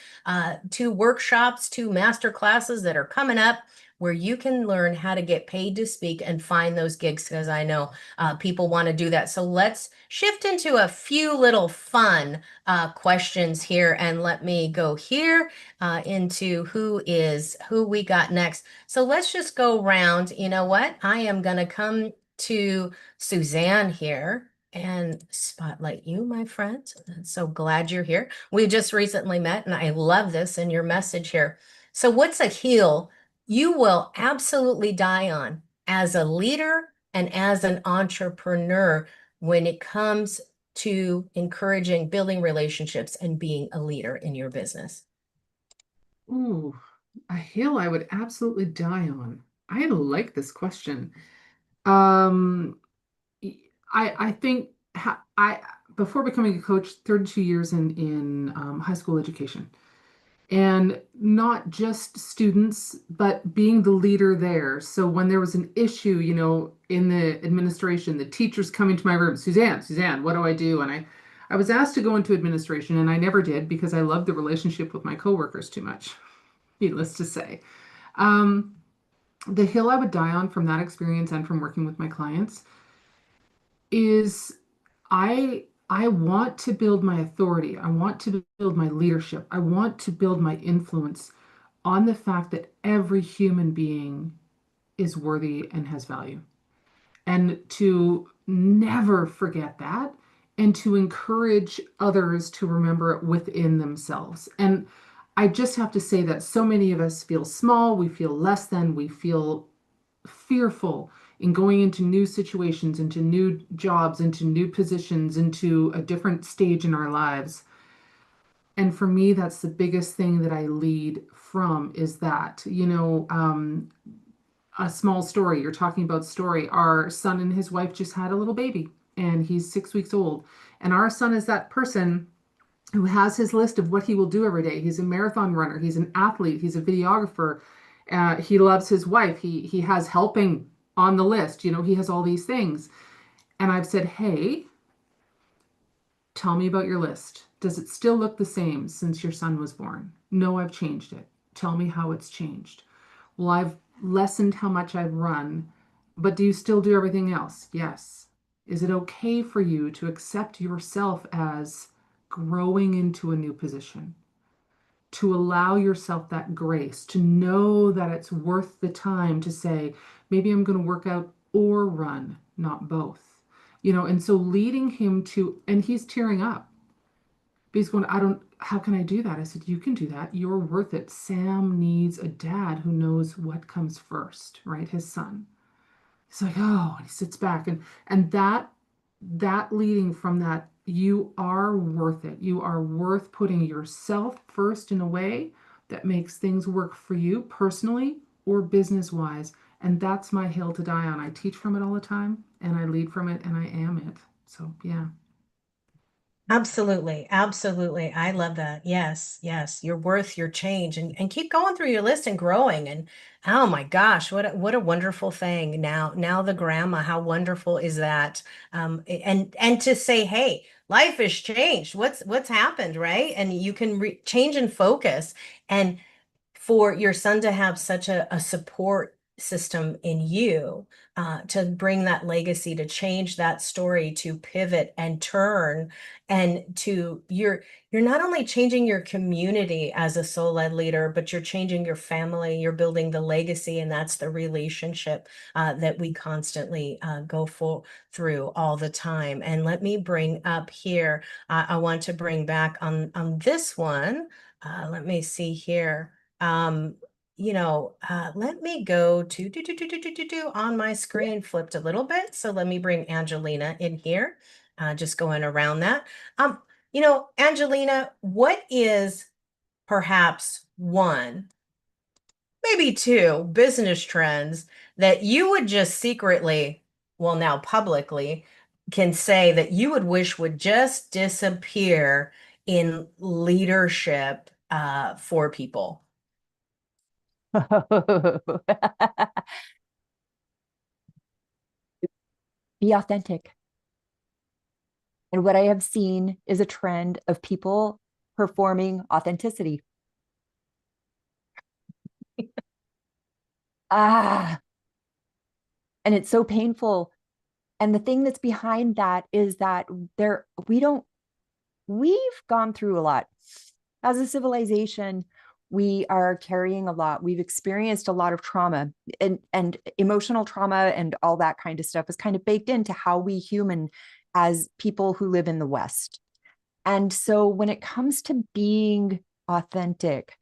2 workshops, 2 master classes that are coming up where you can learn how to get paid to speak and find those gigs, because I know people want to do that. So let's shift into a few little fun questions here, and let me go here into who we got next. So let's just go around. You know what? I am going to come to Suzanne here and spotlight you, my friend. I'm so glad you're here. We just recently met, and I love this in your message here. So what's a heel you will absolutely die on as a leader and as an entrepreneur when it comes to encouraging, building relationships, and being a leader in your business? Ooh, a hill I would absolutely die on. I like this question. I think I before becoming a coach, 32 years in high school education, and not just students, but being the leader there. So when there was an issue, in the administration, the teachers coming to my room, Suzanne, what do I do? And I was asked to go into administration, and I never did, because I loved the relationship with my coworkers too much, needless to say. The hill I would die on from that experience and from working with my clients is I want to build my authority. I want to build my leadership. I want to build my influence on the fact that every human being is worthy and has value. And to never forget that, and to encourage others to remember it within themselves. And I just have to say that so many of us feel small, we feel less than, we feel fearful in going into new situations, into new jobs, into new positions, into a different stage in our lives. And for me, that's the biggest thing that I lead from, is that, a small story. You're talking about story. Our son and his wife just had a little baby, and he's 6 weeks old. And our son is that person who has his list of what he will do every day. He's a marathon runner. He's an athlete. He's a videographer. He loves his wife. He has helping on the list. He has all these things. And I've said, hey, tell me about your list. Does it still look the same since your son was born? No, I've changed it. Tell me how it's changed. Well, I've lessened how much I've run, but do you still do everything else? Yes. Is it okay for you to accept yourself as growing into a new position? To allow yourself that grace, to know that it's worth the time to say, maybe I'm going to work out or run, not both. And so leading him to, and he's tearing up. But he's going, how can I do that? I said, you can do that. You're worth it. Sam needs a dad who knows what comes first, right? His son. He's like, oh, and he sits back. And that that leading from that, you are worth it. You are worth putting yourself first in a way that makes things work for you personally or business wise. And that's my hill to die on. I teach from it all the time, and I lead from it, and I am it. So, yeah. Absolutely. Absolutely. I love that. Yes. Yes. You're worth your change, and keep going through your list and growing. And oh my gosh, what a wonderful thing. Now the grandma, how wonderful is that? And to say, hey, life has changed. What's happened, right? And you can change and focus. And for your son to have such a support system in you, to bring that legacy, to change that story, to pivot and turn, and to you're not only changing your community as a soul-led leader, but you're changing your family, you're building the legacy, and that's the relationship that we constantly go through all the time. And let me bring up here, I want to bring back on this one. Let me see here. Let me go to on my screen, flipped a little bit. So let me bring Angelina in here, just going around that. Angelina, what is perhaps one, maybe two business trends that you would just secretly, well, now publicly, can say that you would wish would just disappear in leadership for people? Be authentic. And what I have seen is a trend of people performing authenticity. And it's so painful. And the thing that's behind that is that we've gone through a lot. As a civilization, we are carrying a lot. We've experienced a lot of trauma, and emotional trauma and all that kind of stuff is kind of baked into how we human as people who live in the West. And so when it comes to being authentic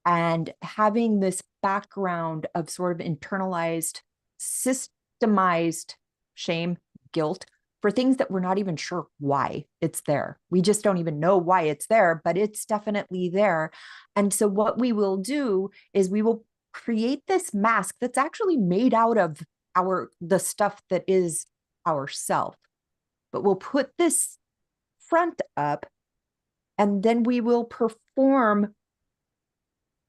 and having this background of sort of internalized, systemized shame, guilt for things that we're not even sure why it's there. We just don't even know why it's there, but it's definitely there. And so what we will do is we will create this mask that's actually made out of the stuff that is ourself. But we'll put this front up, and then we will perform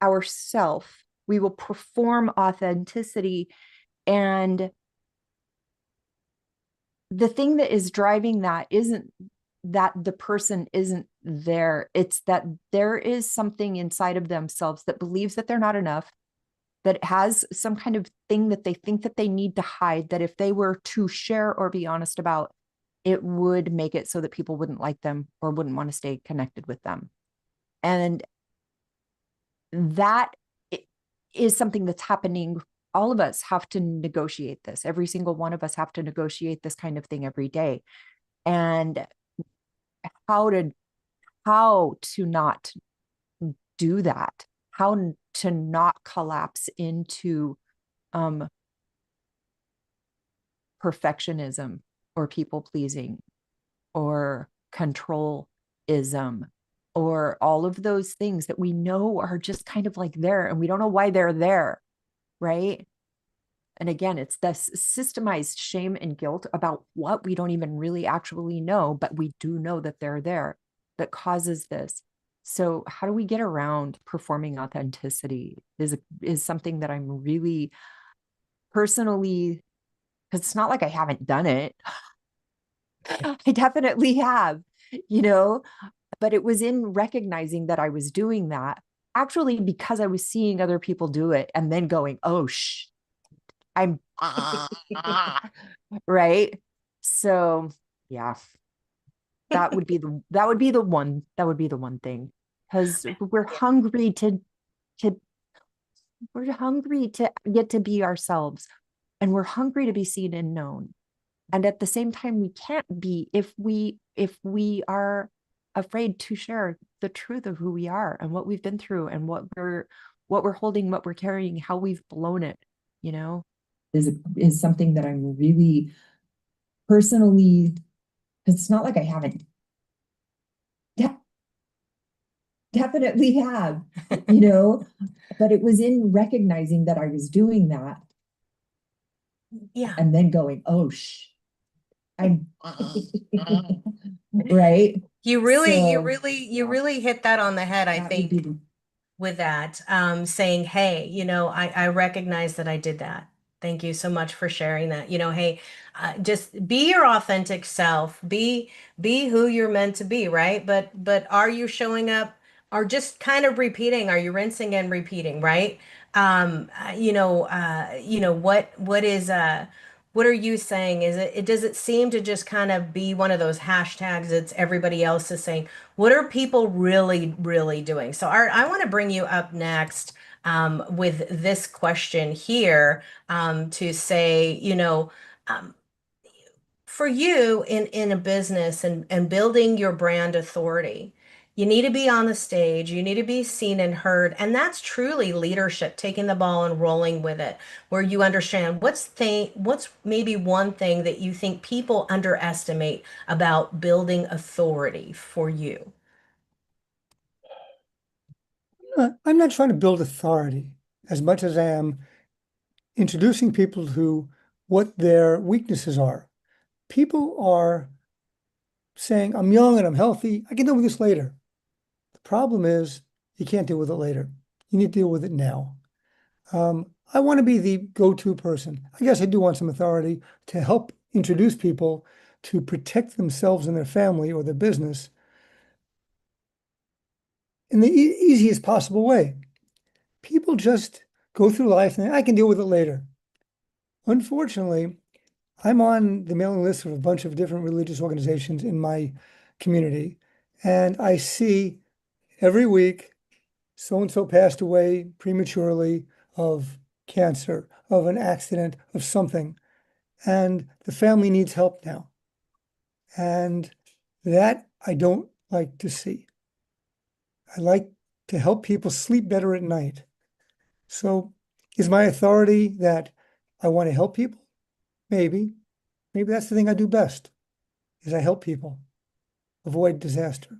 ourself. We will perform authenticity. And the thing that is driving that isn't that the person isn't there. It's that there is something inside of themselves that believes that they're not enough, that has some kind of thing that they think that they need to hide, that if they were to share or be honest about, it would make it so that people wouldn't like them or wouldn't want to stay connected with them. And that is something that's happening. All of us have to negotiate this. Every single one of us have to negotiate this kind of thing every day. And how to not do that, how to not collapse into perfectionism or people pleasing or controlism or all of those things that we know are just kind of like there and we don't know why they're there, right? And again, it's this systemized shame and guilt about what we don't even really actually know, but we do know that they're there, that causes this. So how do we get around performing authenticity is something that I'm really personally, because it's not like I haven't done it. I definitely have, but it was in recognizing that I was doing that actually because I was seeing other people do it and then going, oh, I'm right. So yeah, that would be the one thing, because we're hungry to get to be ourselves, and we're hungry to be seen and known. And at the same time, we can't be if we are afraid to share the truth of who we are and what we've been through and what we're holding, what we're carrying, how we've blown it, is something that I'm really personally Because it's not like I haven't. Definitely have, but it was in recognizing that I was doing that Yeah. and then going, oh, I'm right. You really, So, you really hit that on the head, I that would think, be the- with that, saying, hey, I recognize that I did that. Thank you so much for sharing that. Hey, just be your authentic self. Be who you're meant to be, right? But are you showing up or just kind of repeating? Are you rinsing and repeating, right? What are you saying? Does it seem to just kind of be one of those hashtags it's everybody else is saying? What are people really, really doing? So, Art, I want to bring you up next with this question here to say, um, for you in a business and building your brand authority, you need to be on the stage, you need to be seen and heard. And that's truly leadership, taking the ball and rolling with it, where you understand what's maybe one thing that you think people underestimate about building authority for you. I'm not trying to build authority as much as I am introducing people to what their weaknesses are. People are saying, I'm young and I'm healthy. I can deal with this later. The problem is you can't deal with it later. You need to deal with it now. I want to be the go-to person. I guess I do want some authority to help introduce people to protect themselves and their family or their business in the easiest possible way. People just go through life and I can deal with it later. Unfortunately, I'm on the mailing list of a bunch of different religious organizations in my community, and I see every week so-and-so passed away prematurely of cancer, of an accident, of something, and the family needs help now. And that I don't like to see. I like to help people sleep better at night. So is my authority that I want to help people? Maybe. Maybe that's the thing I do best, is I help people avoid disaster.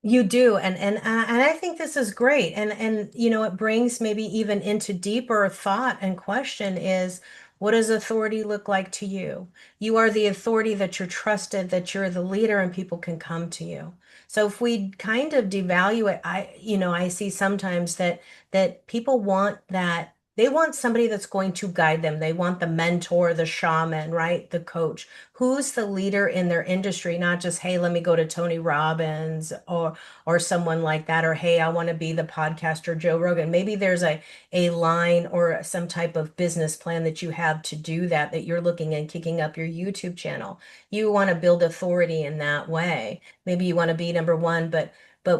You do, and I think this is great, and it brings maybe even into deeper thought and question is, what does authority look like to you? You are the authority that you're trusted, that you're the leader, and people can come to you. So if we kind of devalue it, I see sometimes that people want that. They want somebody that's going to guide them. They want the mentor, the shaman, right? The coach. Who's the leader in their industry? Not just, hey, let me go to Tony Robbins or someone like that, or hey, I want to be the podcaster Joe Rogan. Maybe there's a line or some type of business plan that you have to do that you're looking and kicking up your YouTube channel. You want to build authority in that way. Maybe you want to be number one, but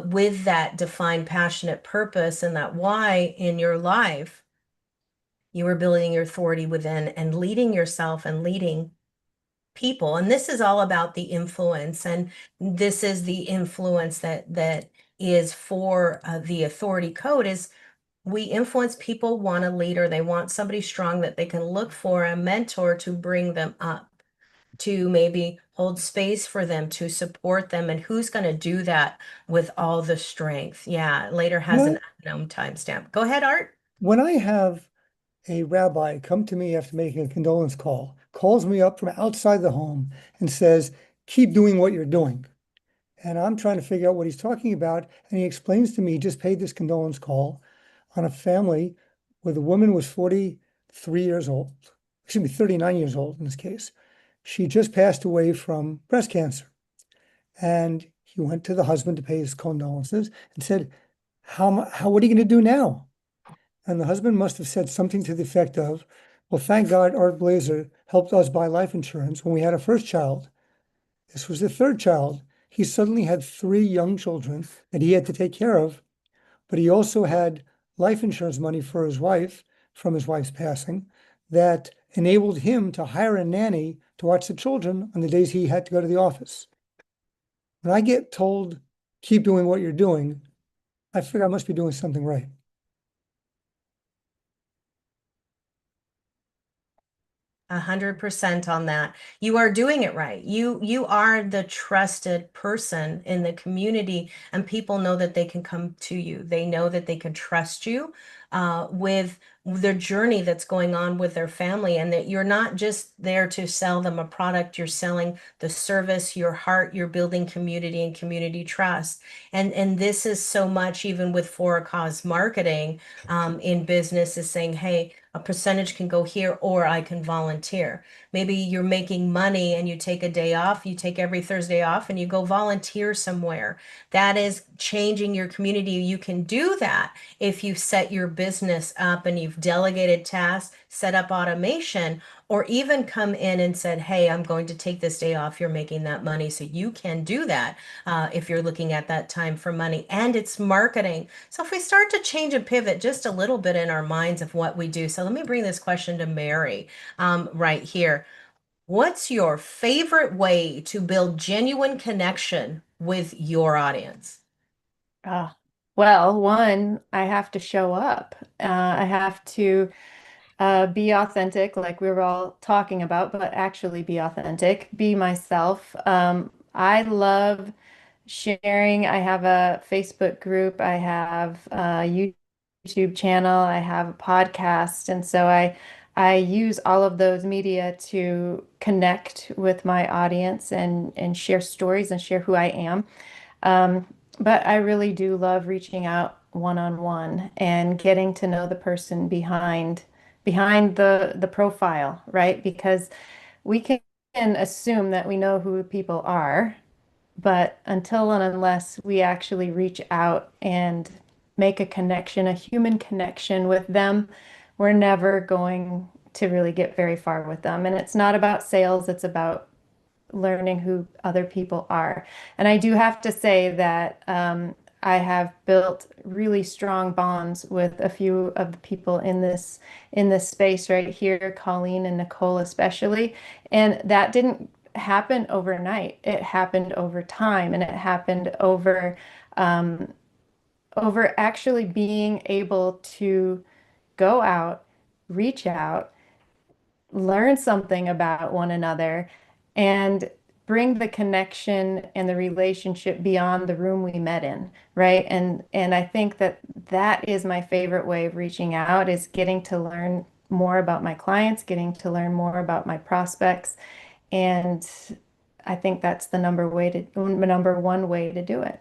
with that defined passionate purpose and that why in your life, you are building your authority within and leading yourself and leading people. And this is all about the influence, and this is the influence that is for the authority code is we influence people want a leader. They want somebody strong that they can look for, a mentor to bring them up, to maybe hold space for them, to support them. And who's going to do that with all the strength? Yeah, later has an unknown timestamp. Go ahead, Art. When I have a rabbi come to me after making a condolence call, calls me up from outside the home and says, keep doing what you're doing. And I'm trying to figure out what he's talking about. And he explains to me, he just paid this condolence call on a family where the woman was 43 years old, 39 years old in this case. She just passed away from breast cancer. And he went to the husband to pay his condolences and said, what are you going to do now? And the husband must have said something to the effect of, well, thank God Art Blazer helped us buy life insurance when we had our first child. This was the third child. He suddenly had 3 young children that he had to take care of, but he also had life insurance money for his wife from his wife's passing that enabled him to hire a nanny to watch the children on the days he had to go to the office. When I get told, keep doing what you're doing, I figure I must be doing something right. 100% on that. You are doing it right. You are the trusted person in the community, and people know that they can come to you. They know that they can trust you with the journey that's going on with their family, and that you're not just there to sell them a product. You're selling the service, your heart. You're building community and community trust. And this is so much even with for a cause marketing in business is saying, hey, a percentage can go here or I can volunteer. Maybe you're making money and you take a day off, you take every Thursday off and you go volunteer somewhere. That is changing your community. You can do that if you set your business up and you've delegated tasks, set up automation, or even come in and said, hey, I'm going to take this day off. You're making that money. So you can do that if you're looking at that time for money. And it's marketing. So if we start to change and pivot just a little bit in our minds of what we do. So let me bring this question to Mary right here. What's your favorite way to build genuine connection with your audience? Well, one, I have to show up. I have to be authentic, like we were all talking about, but actually be authentic, be myself. I love sharing. I have a Facebook group, I have a YouTube channel, I have a podcast, and so I use all of those media to connect with my audience and share stories and share who I am. But I really do love reaching out one-on-one and getting to know the person behind the profile, right? Because we can assume that we know who people are, but until and unless we actually reach out and make a connection, a human connection with them, we're never going to really get very far with them. And it's not about sales, it's about learning who other people are. And I do have to say that I have built really strong bonds with a few of the people in this space right here, Colleen and Nicole especially. And that didn't happen overnight. It happened over time, and it happened over actually being able to go out, reach out, learn something about one another, and bring the connection and the relationship beyond the room we met in, right? And I think that that is my favorite way of reaching out, is getting to learn more about my clients, getting to learn more about my prospects, and I think that's the number one way to do it.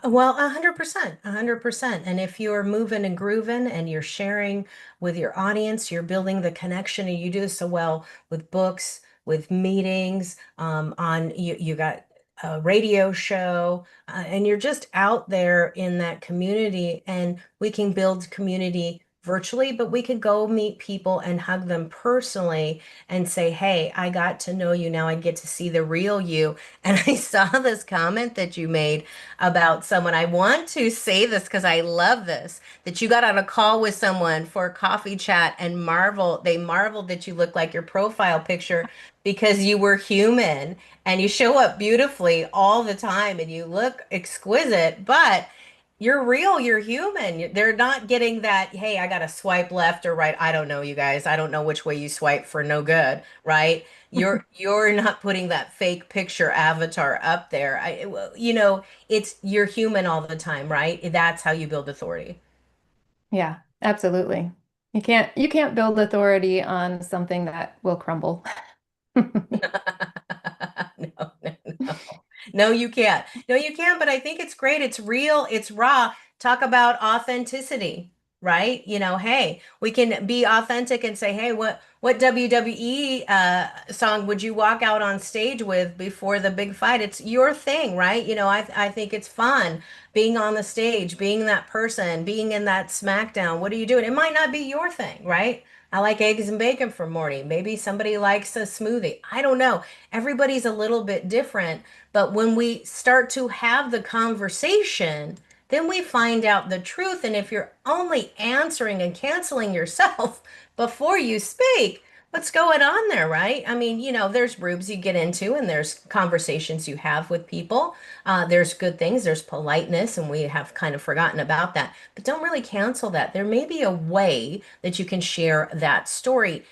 Well, 100%, 100%. And if you're moving and grooving and you're sharing with your audience, you're building the connection, and you do so well with books, with meetings, you got a radio show, and you're just out there in that community, and we can build community virtually, but we could go meet people and hug them personally and say, hey, I got to know you. Now I get to see the real you. And I saw this comment that you made about someone. I want to say this because I love this, that you got on a call with someone for a coffee chat and they marveled that you look like your profile picture because you were human, and you show up beautifully all the time and you look exquisite, but you're real, you're human. They're not getting that, hey, I got to swipe left or right. I don't know, you guys. I don't know which way you swipe for no good, right? You're not putting that fake picture avatar up there. It's you're human all the time, right? That's how you build authority. Yeah, absolutely. You can't build authority on something that will crumble. No, no, no. No, you can't. No, you can't, but I think it's great. It's real, it's raw. Talk about authenticity, right? Hey, we can be authentic and say, hey, what WWE song would you walk out on stage with before the big fight? It's your thing, right? I think it's fun being on the stage, being that person, being in that SmackDown. What are you doing? It might not be your thing, right? I like eggs and bacon for morning. Maybe somebody likes a smoothie. I don't know. Everybody's a little bit different. But when we start to have the conversation, then we find out the truth. And if you're only answering and canceling yourself before you speak, what's going on there, right? I mean, there's rubes you get into, and there's conversations you have with people. There's good things, there's politeness, and we have kind of forgotten about that. But don't really cancel that. There may be a way that you can share that story.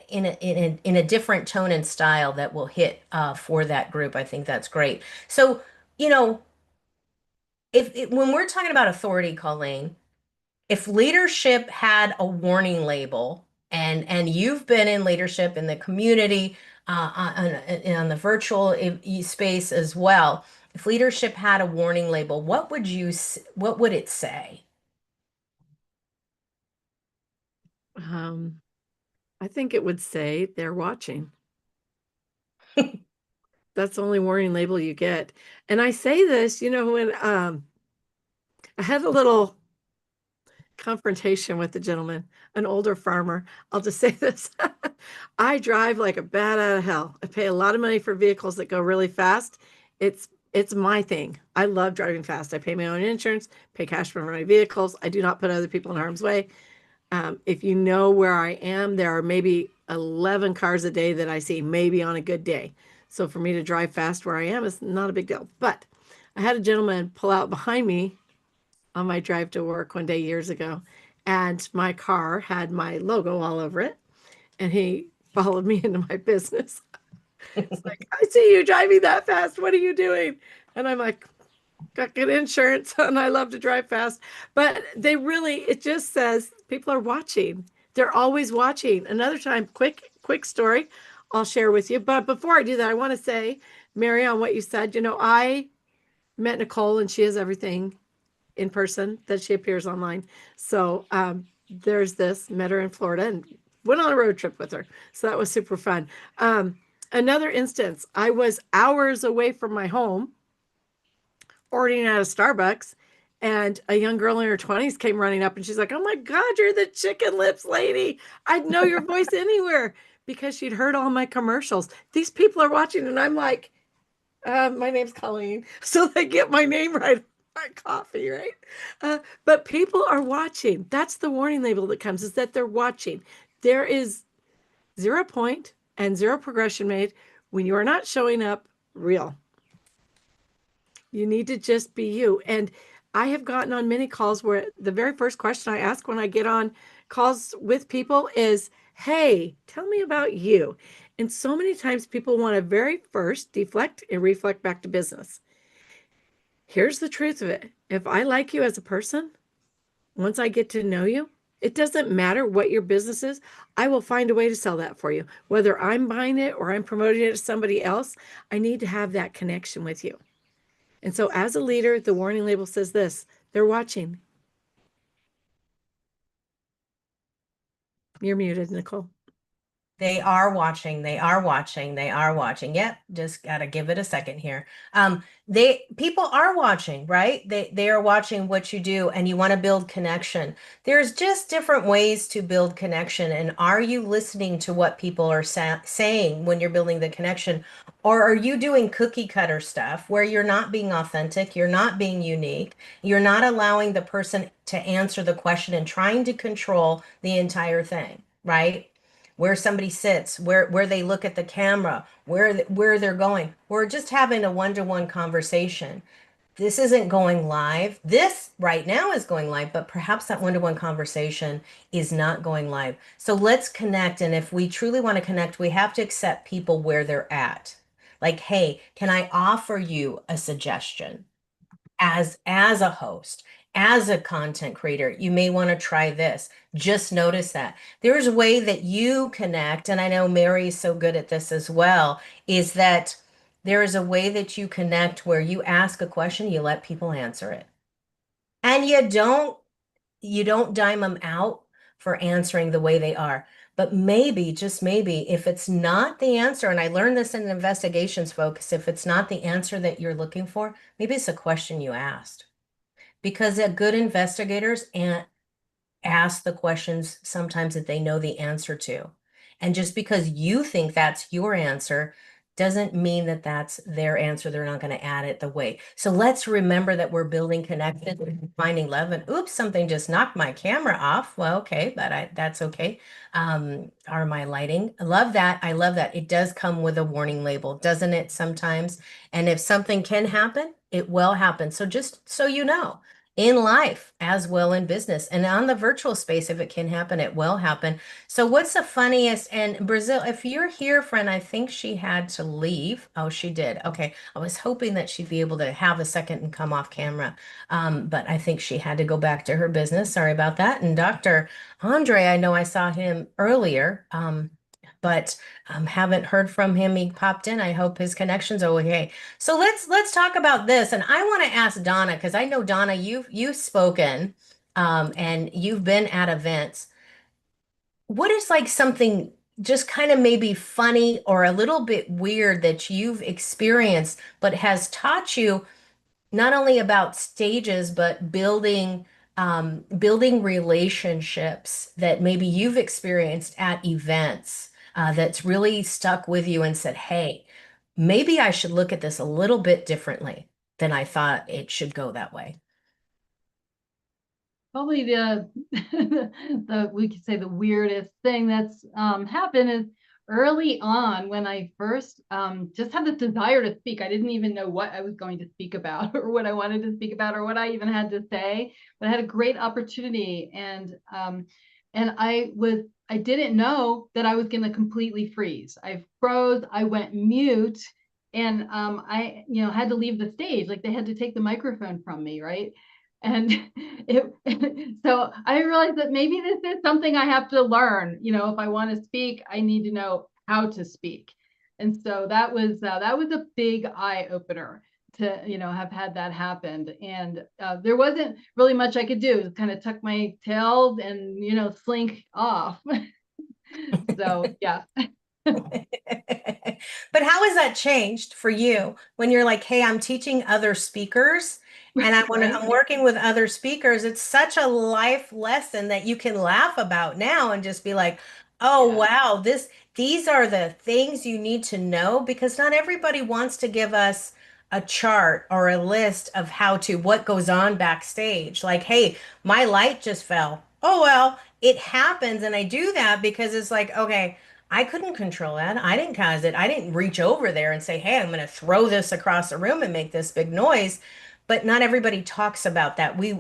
in a different tone and style that will hit for that group. I think that's great. So, you know, when we're talking about authority, Colleen, if leadership had a warning label, and you've been in leadership in the community, on the virtual space as well, if leadership had a warning label, what would it say? I think it would say they're watching. That's the only warning label you get. And I say this, you know, when I had a little confrontation with the gentleman, an older farmer. I'll just say this. I drive like a bat out of hell. I pay a lot of money for vehicles that go really fast. It's my thing. I love driving fast. I pay my own insurance, pay cash for my vehicles. I do not put other people in harm's way. If you know where I am, there are maybe 11 cars a day that I see, maybe on a good day. So for me to drive fast where I am is not a big deal. But I had a gentleman pull out behind me on my drive to work one day years ago, and my car had my logo all over it, and he followed me into my business. It's like, I see you driving that fast. What are you doing? And I'm like, got good insurance and I love to drive fast. But it just says people are watching. They're always watching. Another time, quick story I'll share with you. But before I do that, I want to say, Mary, on what you said, you know, I met Nicole and she has everything in person that she appears online. So there's this, met her in Florida and went on a road trip with her. So that was super fun. Another instance, I was hours away from my home ordering at a Starbucks, and a young girl in her 20s came running up and she's like, "Oh my God, you're the chicken lips lady. I'd know your voice anywhere," because she'd heard all my commercials. These people are watching, and I'm like, my name's Colleen. So they get my name right. My coffee, right? But people are watching. That's the warning label that comes, is that they're watching. There is 0 point and 0 progression made when you are not showing up real. You need to just be you. And I have gotten on many calls where the very first question I ask when I get on calls with people is, "Hey, tell me about you." And so many times people want to very first deflect and reflect back to business. Here's the truth of it. If I like you as a person, once I get to know you, it doesn't matter what your business is. I will find a way to sell that for you. Whether I'm buying it or I'm promoting it to somebody else, I need to have that connection with you. And so as a leader, the warning label says this: they're watching. You're muted, Nicole. They are watching. They are watching. They are watching. Yep, just gotta give it a second here. People are watching, right? They are watching what you do, and you want to build connection. There's just different ways to build connection. And are you listening to what people are saying when you're building the connection? Or are you doing cookie cutter stuff where you're not being authentic, you're not being unique, you're not allowing the person to answer the question and trying to control the entire thing, right? Where somebody sits, where they look at the camera, where they're going. We're just having a one-to-one conversation. This isn't going live. This right now is going live, but perhaps that one-to-one conversation is not going live. So let's connect. And if we truly want to connect, we have to accept people where they're at. Like, hey, can I offer you a suggestion? As a host, as a content creator, you may want to try this. Just notice that there's a way that you connect, and I know Mary's so good at this as well, is that there is a way that you connect where you ask a question, you let people answer it. And you don't dime them out for answering the way they are. But maybe, just maybe, if it's not the answer, and I learned this in investigations focus, if it's not the answer that you're looking for, maybe it's a question you asked. Because they're good investigators and ask the questions sometimes that they know the answer to. And just because you think that's your answer doesn't mean that that's their answer. They're not going to add it the way. So let's remember that we're building connection and finding love. And oops, something just knocked my camera off. Well, okay, but that's okay. Are my lighting? I love that. I love that. It does come with a warning label, doesn't it, sometimes? And if something can happen, it will happen. So just so you know, in life as well in business and on the virtual space. If it can happen, it will happen. So what's the funniest? And Brazil, if you're here, friend, I think she had to leave. Oh, she did. Okay. I was hoping that she'd be able to have a second and come off camera. But I think she had to go back to her business. Sorry about that. And Dr. Andre, I know I saw him earlier. But haven't heard from him. He popped in. I hope his connection's okay. So let's talk about this. And I want to ask Donna, because I know Donna, you've spoken and you've been at events. What is like something just kind of maybe funny or a little bit weird that you've experienced, but has taught you not only about stages, but building relationships that maybe you've experienced at events that's really stuck with you and said, hey, maybe I should look at this a little bit differently than I thought it should go that way. Probably the we could say the weirdest thing that's happened is early on when I first just had the desire to speak. I didn't even know what I was going to speak about or what I wanted to speak about or what I even had to say, but I had a great opportunity, and I didn't know that I was going to completely freeze. I froze, I went mute, and I had to leave the stage. Like, they had to take the microphone from me, right? And so I realized that maybe this is something I have to learn. If I want to speak, I need to know how to speak. And so that was a big eye opener to have had that happen. And there wasn't really much I could do. Kind of tuck my tail and slink off. So yeah. But how has that changed for you when you're like, hey, I'm teaching other speakers and I'm working with other speakers? It's such a life lesson that you can laugh about now and just be like, oh, wow, these are the things you need to know, because not everybody wants to give us a chart or a list of what goes on backstage. Like, hey, my light just fell. Oh, well, it happens. And I do that because it's like, okay, I couldn't control that. I didn't cause it. I didn't reach over there and say, hey, I'm going to throw this across the room and make this big noise. But not everybody talks about that. We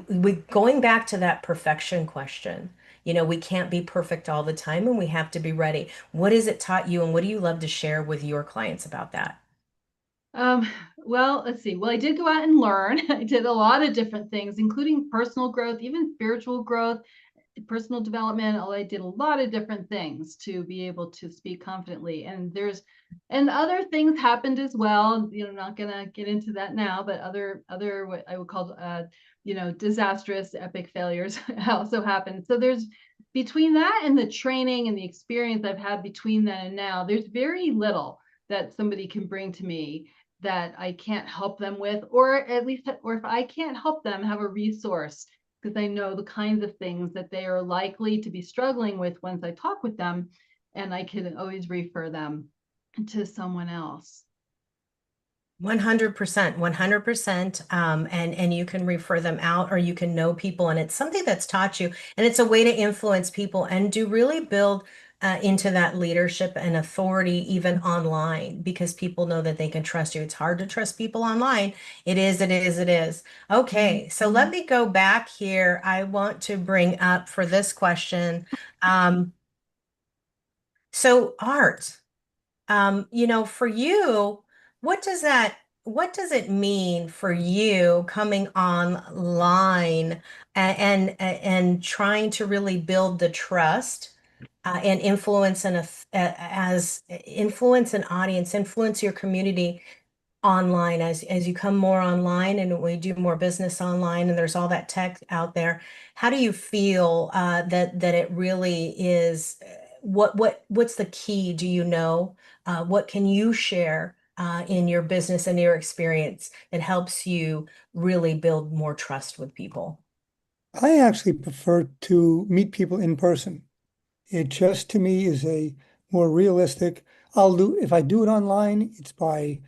going back to that perfection question. We can't be perfect all the time, and we have to be ready. What has it taught you, and what do you love to share with your clients about that? Well, let's see. Well, I did go out and learn. I did a lot of different things, including personal growth, even spiritual growth, personal development. I did a lot of different things to be able to speak confidently. And other things happened as well. I'm not gonna get into that now, but other what I would call disastrous epic failures also happened. So there's, between that and the training and the experience I've had between then and now, there's very little that somebody can bring to me that I can't help them with, or if I can't help them, have a resource, because I know the kinds of things that they are likely to be struggling with once I talk with them, and I can always refer them to someone else. 100%, 100%. And you can refer them out, or you can know people, and it's something that's taught you, and it's a way to influence people and do really build into that leadership and authority, even online, because people know that they can trust you. It's hard to trust people online. It is, it is, it is. Okay, so let me go back here. I want to bring up for this question. So art. For you, what does it mean for you coming online and trying to really build the trust and influence as influence an audience, influence your community online as you come more online and we do more business online and there's all that tech out there? How do you feel that it really is? What's the key? Do you know? What can you share in your business and your experience that helps you really build more trust with people? I actually prefer to meet people in person. It just, to me, is a more realistic. If I do it online, it's by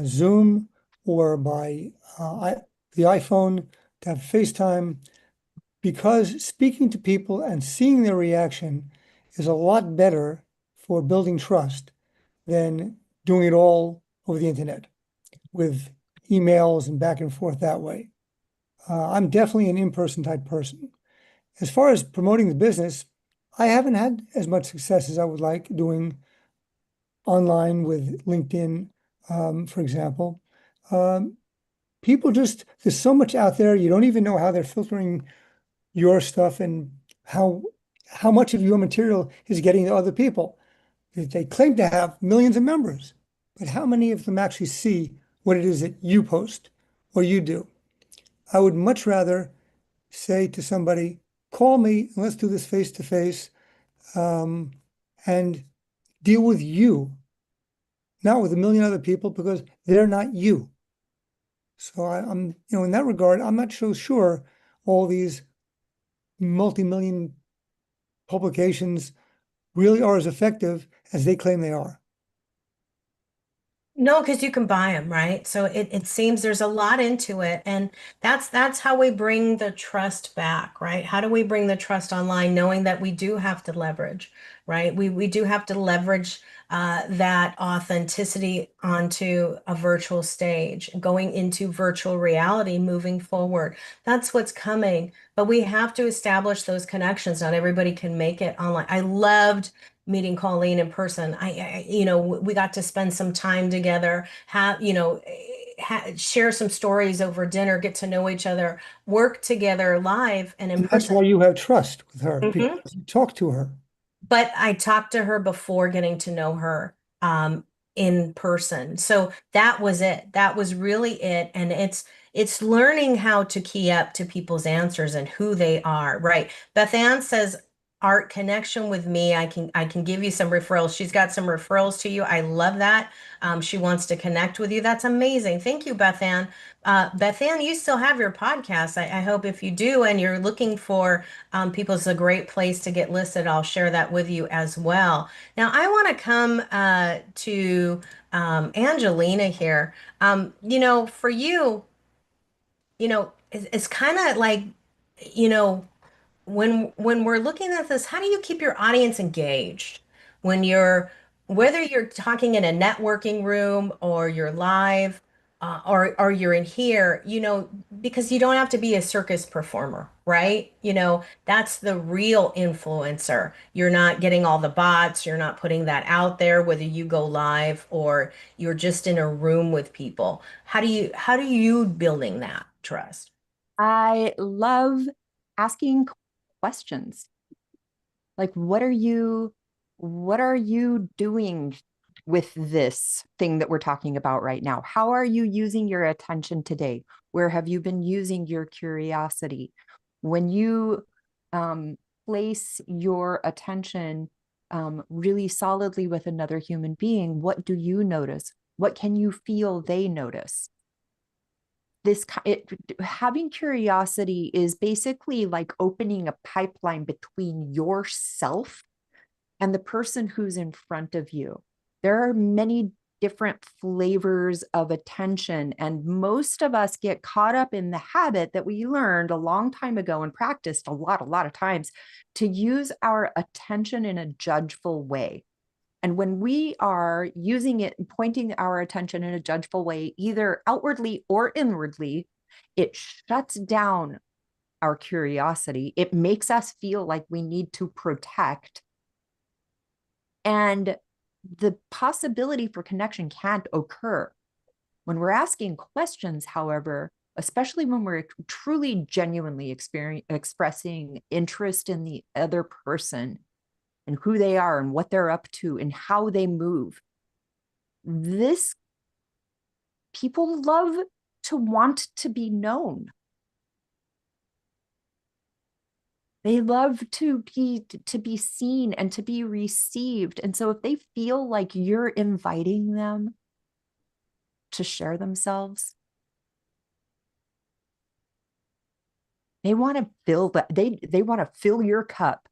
Zoom or by the iPhone, to have FaceTime, because speaking to people and seeing their reaction is a lot better for building trust than doing it all over the internet with emails and back and forth that way. I'm definitely an in-person type person. As far as promoting the business, I haven't had as much success as I would like doing online with LinkedIn, for example. People just, there's so much out there, you don't even know how they're filtering your stuff and how much of your material is getting to other people. They claim to have millions of members, but how many of them actually see what it is that you post or you do? I would much rather say to somebody, call me and let's do this face to face, and deal with you, not with a million other people, because they're not you. So I'm, in that regard, I'm not so sure all these multi-million publications really are as effective as they claim they are. No, because you can buy them, right? So it seems there's a lot into it. And that's how we bring the trust back, right? How do we bring the trust online, knowing that we do have to leverage, right? We do have to leverage that authenticity onto a virtual stage, going into virtual reality, moving forward. That's what's coming. But we have to establish those connections. Not everybody can make it online. I loved meeting Colleen in person. We got to spend some time together, share some stories over dinner, get to know each other, work together live and in And that's person. why you have trust with her, Mhm. because you talk to her. But I talked to her before getting to know her in person. So that was it. That was really it. And it's learning how to key up to people's answers and who they are, right? Beth Ann says, Art, connection with me. I can give you some referrals. She's got some referrals to you. I love that. She wants to connect with you. That's amazing. Thank you, Beth Ann. Beth Ann, you still have your podcast. I hope if you do and you're looking for people, it's a great place to get listed. I'll share that with you as well. Now, I want to come to Angelina here. For you, it's kind of like, you know, when we're looking at this, how do you keep your audience engaged when whether you're talking in a networking room or you're live, or you're in here, because you don't have to be a circus performer, right? That's the real influencer. You're not getting all the bots, you're not putting that out there, whether you go live or you're just in a room with people. How do you building that trust? I love asking questions. Like, what are you doing with this thing that we're talking about right now? How are you using your attention today? Where have you been using your curiosity? When you place your attention really solidly with another human being, what do you notice? What can you feel they notice? Having curiosity is basically like opening a pipeline between yourself and the person who's in front of you. There are many different flavors of attention, and most of us get caught up in the habit that we learned a long time ago and practiced a lot of times to use our attention in a judgeful way. And when we are using it and pointing our attention in a judgeful way, either outwardly or inwardly, it shuts down our curiosity. It makes us feel like we need to protect. And the possibility for connection can't occur. When we're asking questions, however, especially when we're truly genuinely expressing interest in the other person, and who they are and what they're up to and how they move. People love to want to be known. They love to be seen and to be received. And so if they feel like you're inviting them to share themselves, they want to fill they want to fill your cup.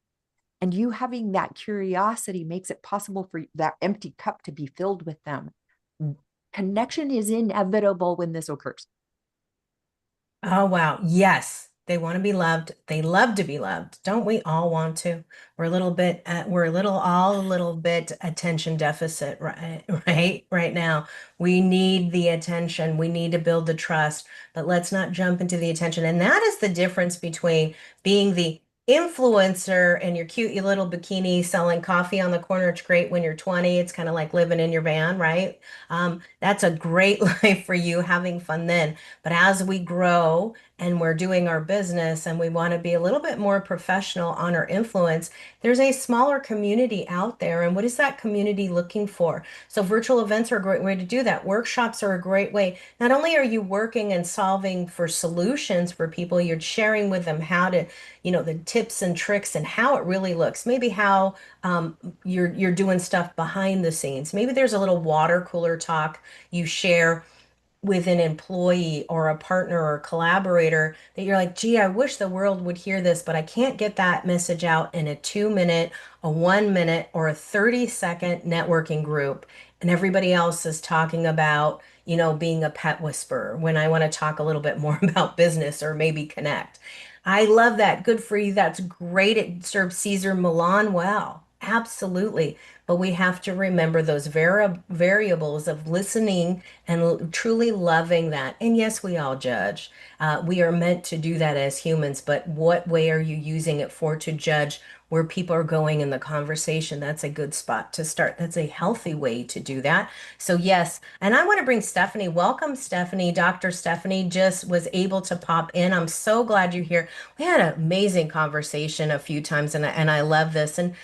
And you having that curiosity makes it possible for that empty cup to be filled with them. Connection is inevitable when this occurs. Oh, wow. Yes. They want to be loved. They love to be loved. Don't we all want to? We're a little bit attention deficit, right? Right now. We need the attention. We need to build the trust, but let's not jump into the attention. And that is the difference between being the influencer and your cute your little bikini selling coffee on the corner. It's great when you're 20. It's kind of like living in your van, right? That's a great life for you, having fun then. But as we grow and we're doing our business and we want to be a little bit more professional on our influence, there's a smaller community out there. And what is that community looking for? So virtual events are a great way to do that. Workshops are a great way. Not only are you working and solving for solutions for people, you're sharing with them how to, the tips and tricks and how it really looks. Maybe how you're doing stuff behind the scenes. Maybe there's a little water cooler talk you share with an employee or a partner or a collaborator that you're like, gee, I wish the world would hear this, but I can't get that message out in a 2 minute, a 1 minute, or a 30-second networking group. And everybody else is talking about, being a pet whisperer when I want to talk a little bit more about business or maybe connect. I love that. Good for you. That's great. It serves Caesar Milan well. Absolutely. But we have to remember those variables of listening and truly loving that. And yes, we all judge. We are meant to do that as humans, but what way are you using it for to judge where people are going in the conversation? That's a good spot to start. That's a healthy way to do that. So yes, and I want to bring Stephanie. Welcome, Stephanie. Dr. Stephanie just was able to pop in. I'm so glad you're here. We had an amazing conversation a few times, and I love this. And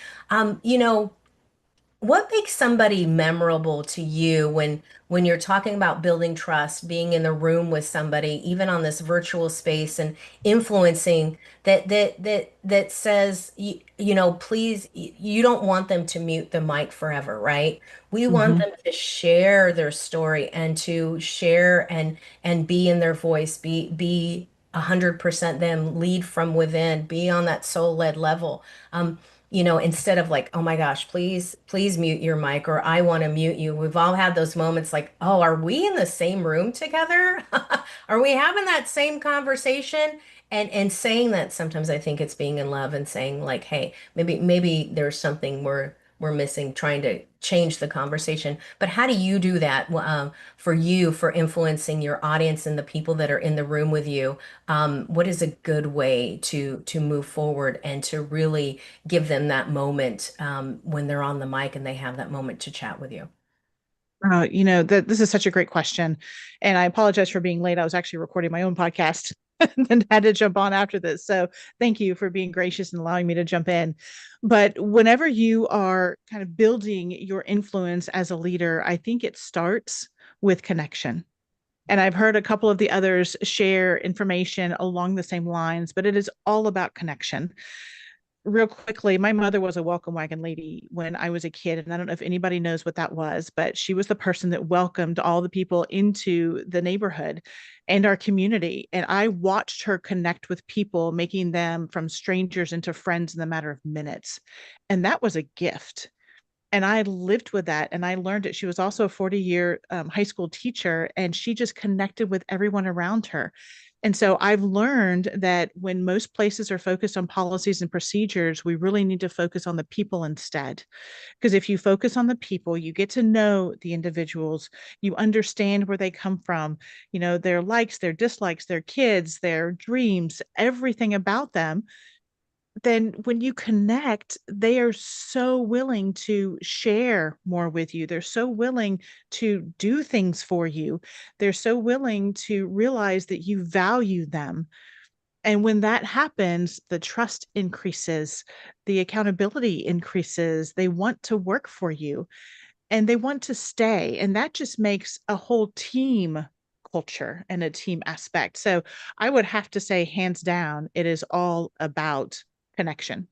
what makes somebody memorable to you when you're talking about building trust, being in the room with somebody, even on this virtual space and influencing that says please, you don't want them to mute the mic forever, right? We want them to share their story and to share and be in their voice, be 100% them, lead from within, be on that soul-led level. Instead of like, oh my gosh, please mute your mic, or I want to mute you. We've all had those moments like, oh, are we in the same room together? Are we having that same conversation? And saying that sometimes I think it's being in love and saying like, hey, maybe there's something we're missing, trying to change the conversation. But how do you do that for you, for influencing your audience and the people that are in the room with you? What is a good way to move forward and to really give them that moment when they're on the mic and they have that moment to chat with you? This is such a great question. And I apologize for being late. I was actually recording my own podcast and then had to jump on after this. So thank you for being gracious and allowing me to jump in. But whenever you are kind of building your influence as a leader, I think it starts with connection. And I've heard a couple of the others share information along the same lines, but it is all about connection. Real quickly, my mother was a welcome wagon lady when I was a kid, and I don't know if anybody knows what that was, but she was the person that welcomed all the people into the neighborhood and our community. And I watched her connect with people, making them from strangers into friends in the matter of minutes. And that was a gift. And I lived with that, and I learned it. She was also a 40-year high school teacher, and she just connected with everyone around her. And so I've learned that when most places are focused on policies and procedures, we really need to focus on the people instead. Because if you focus on the people, you get to know the individuals, you understand where they come from, their likes, their dislikes, their kids, their dreams, everything about them. Then when you connect, they are so willing to share more with you. They're so willing to do things for you. They're so willing to realize that you value them. And when that happens, the trust increases, the accountability increases. They want to work for you and they want to stay. And that just makes a whole team culture and a team aspect. So I would have to say, hands down, it is all about connection.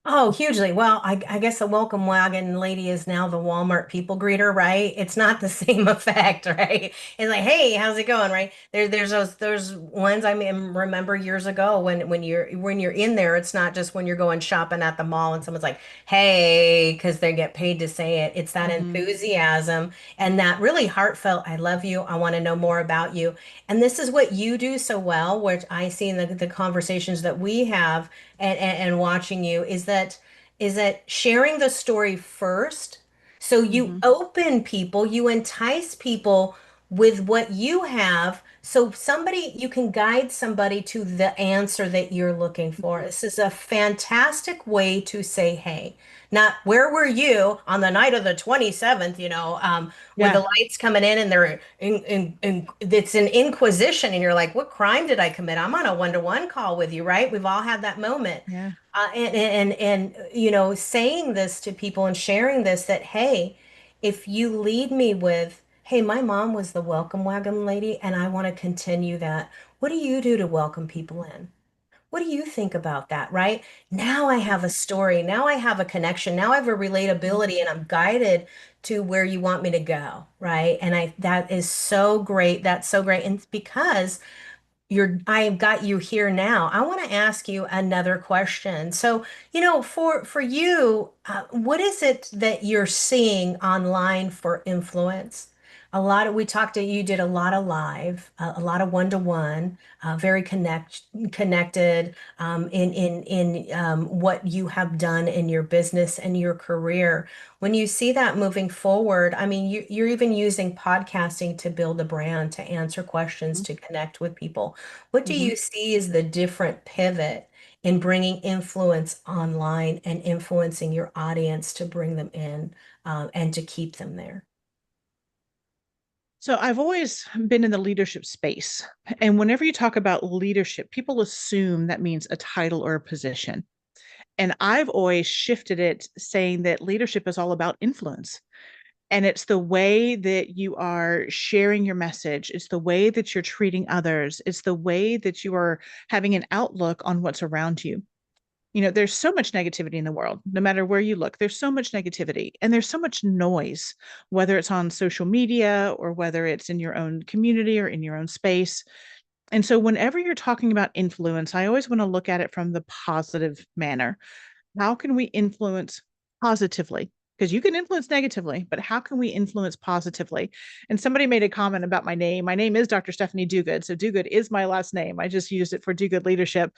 Oh, hugely. Well, I guess the welcome wagon lady is now the Walmart people greeter, right? It's not the same effect, right? It's like, hey, how's it going, right? There's those ones I mean, remember years ago when you're in there, it's not just when you're going shopping at the mall and someone's like, hey, because they get paid to say it. It's that Mm-hmm. enthusiasm and that really heartfelt, I love you, I want to know more about you. And this is what you do so well, which I see in the conversations that we have and watching you is that sharing the story first. So you Mm-hmm. open people, you entice people with what you have. So somebody, you can guide somebody to the answer that you're looking for. This is a fantastic way to say, hey, not where were you on the night of the 27th, with the Yeah. lights coming in and they're it's an inquisition and you're like, what crime did I commit? I'm on a one-to-one call with you, right? We've all had that moment. Yeah. Saying this to people and sharing this that, hey, if you lead me with, hey, my mom was the welcome wagon lady and I want to continue that. What do you do to welcome people in? What do you think about that, right? Now I have a story. Now I have a connection. Now I have a relatability and I'm guided to where you want me to go, right? And that is so great. That's so great. And it's because I've got you here now. I want to ask you another question. So, for you, what is it that you're seeing online for influence? We talked to you did a lot of live, a lot of one-to-one, very connected in what you have done in your business and your career. When you see that moving forward, I mean, you're even using podcasting to build a brand, to answer questions, to connect with people. What do Mm-hmm. you see as the different pivot in bringing influence online and influencing your audience to bring them in and to keep them there? So I've always been in the leadership space. And whenever you talk about leadership, people assume that means a title or a position. And I've always shifted it saying that leadership is all about influence. And it's the way that you are sharing your message. It's the way that you're treating others. It's the way that you are having an outlook on what's around you. There's so much negativity in the world, no matter where you look, there's so much negativity and there's so much noise, whether it's on social media or whether it's in your own community or in your own space. And so, whenever you're talking about influence, I always want to look at it from the positive manner. How can we influence positively? Because you can influence negatively, but how can we influence positively? And somebody made a comment about my name. My name is Dr. Stephanie Dugood. So Dugood is my last name. I just used it for Do Good Leadership.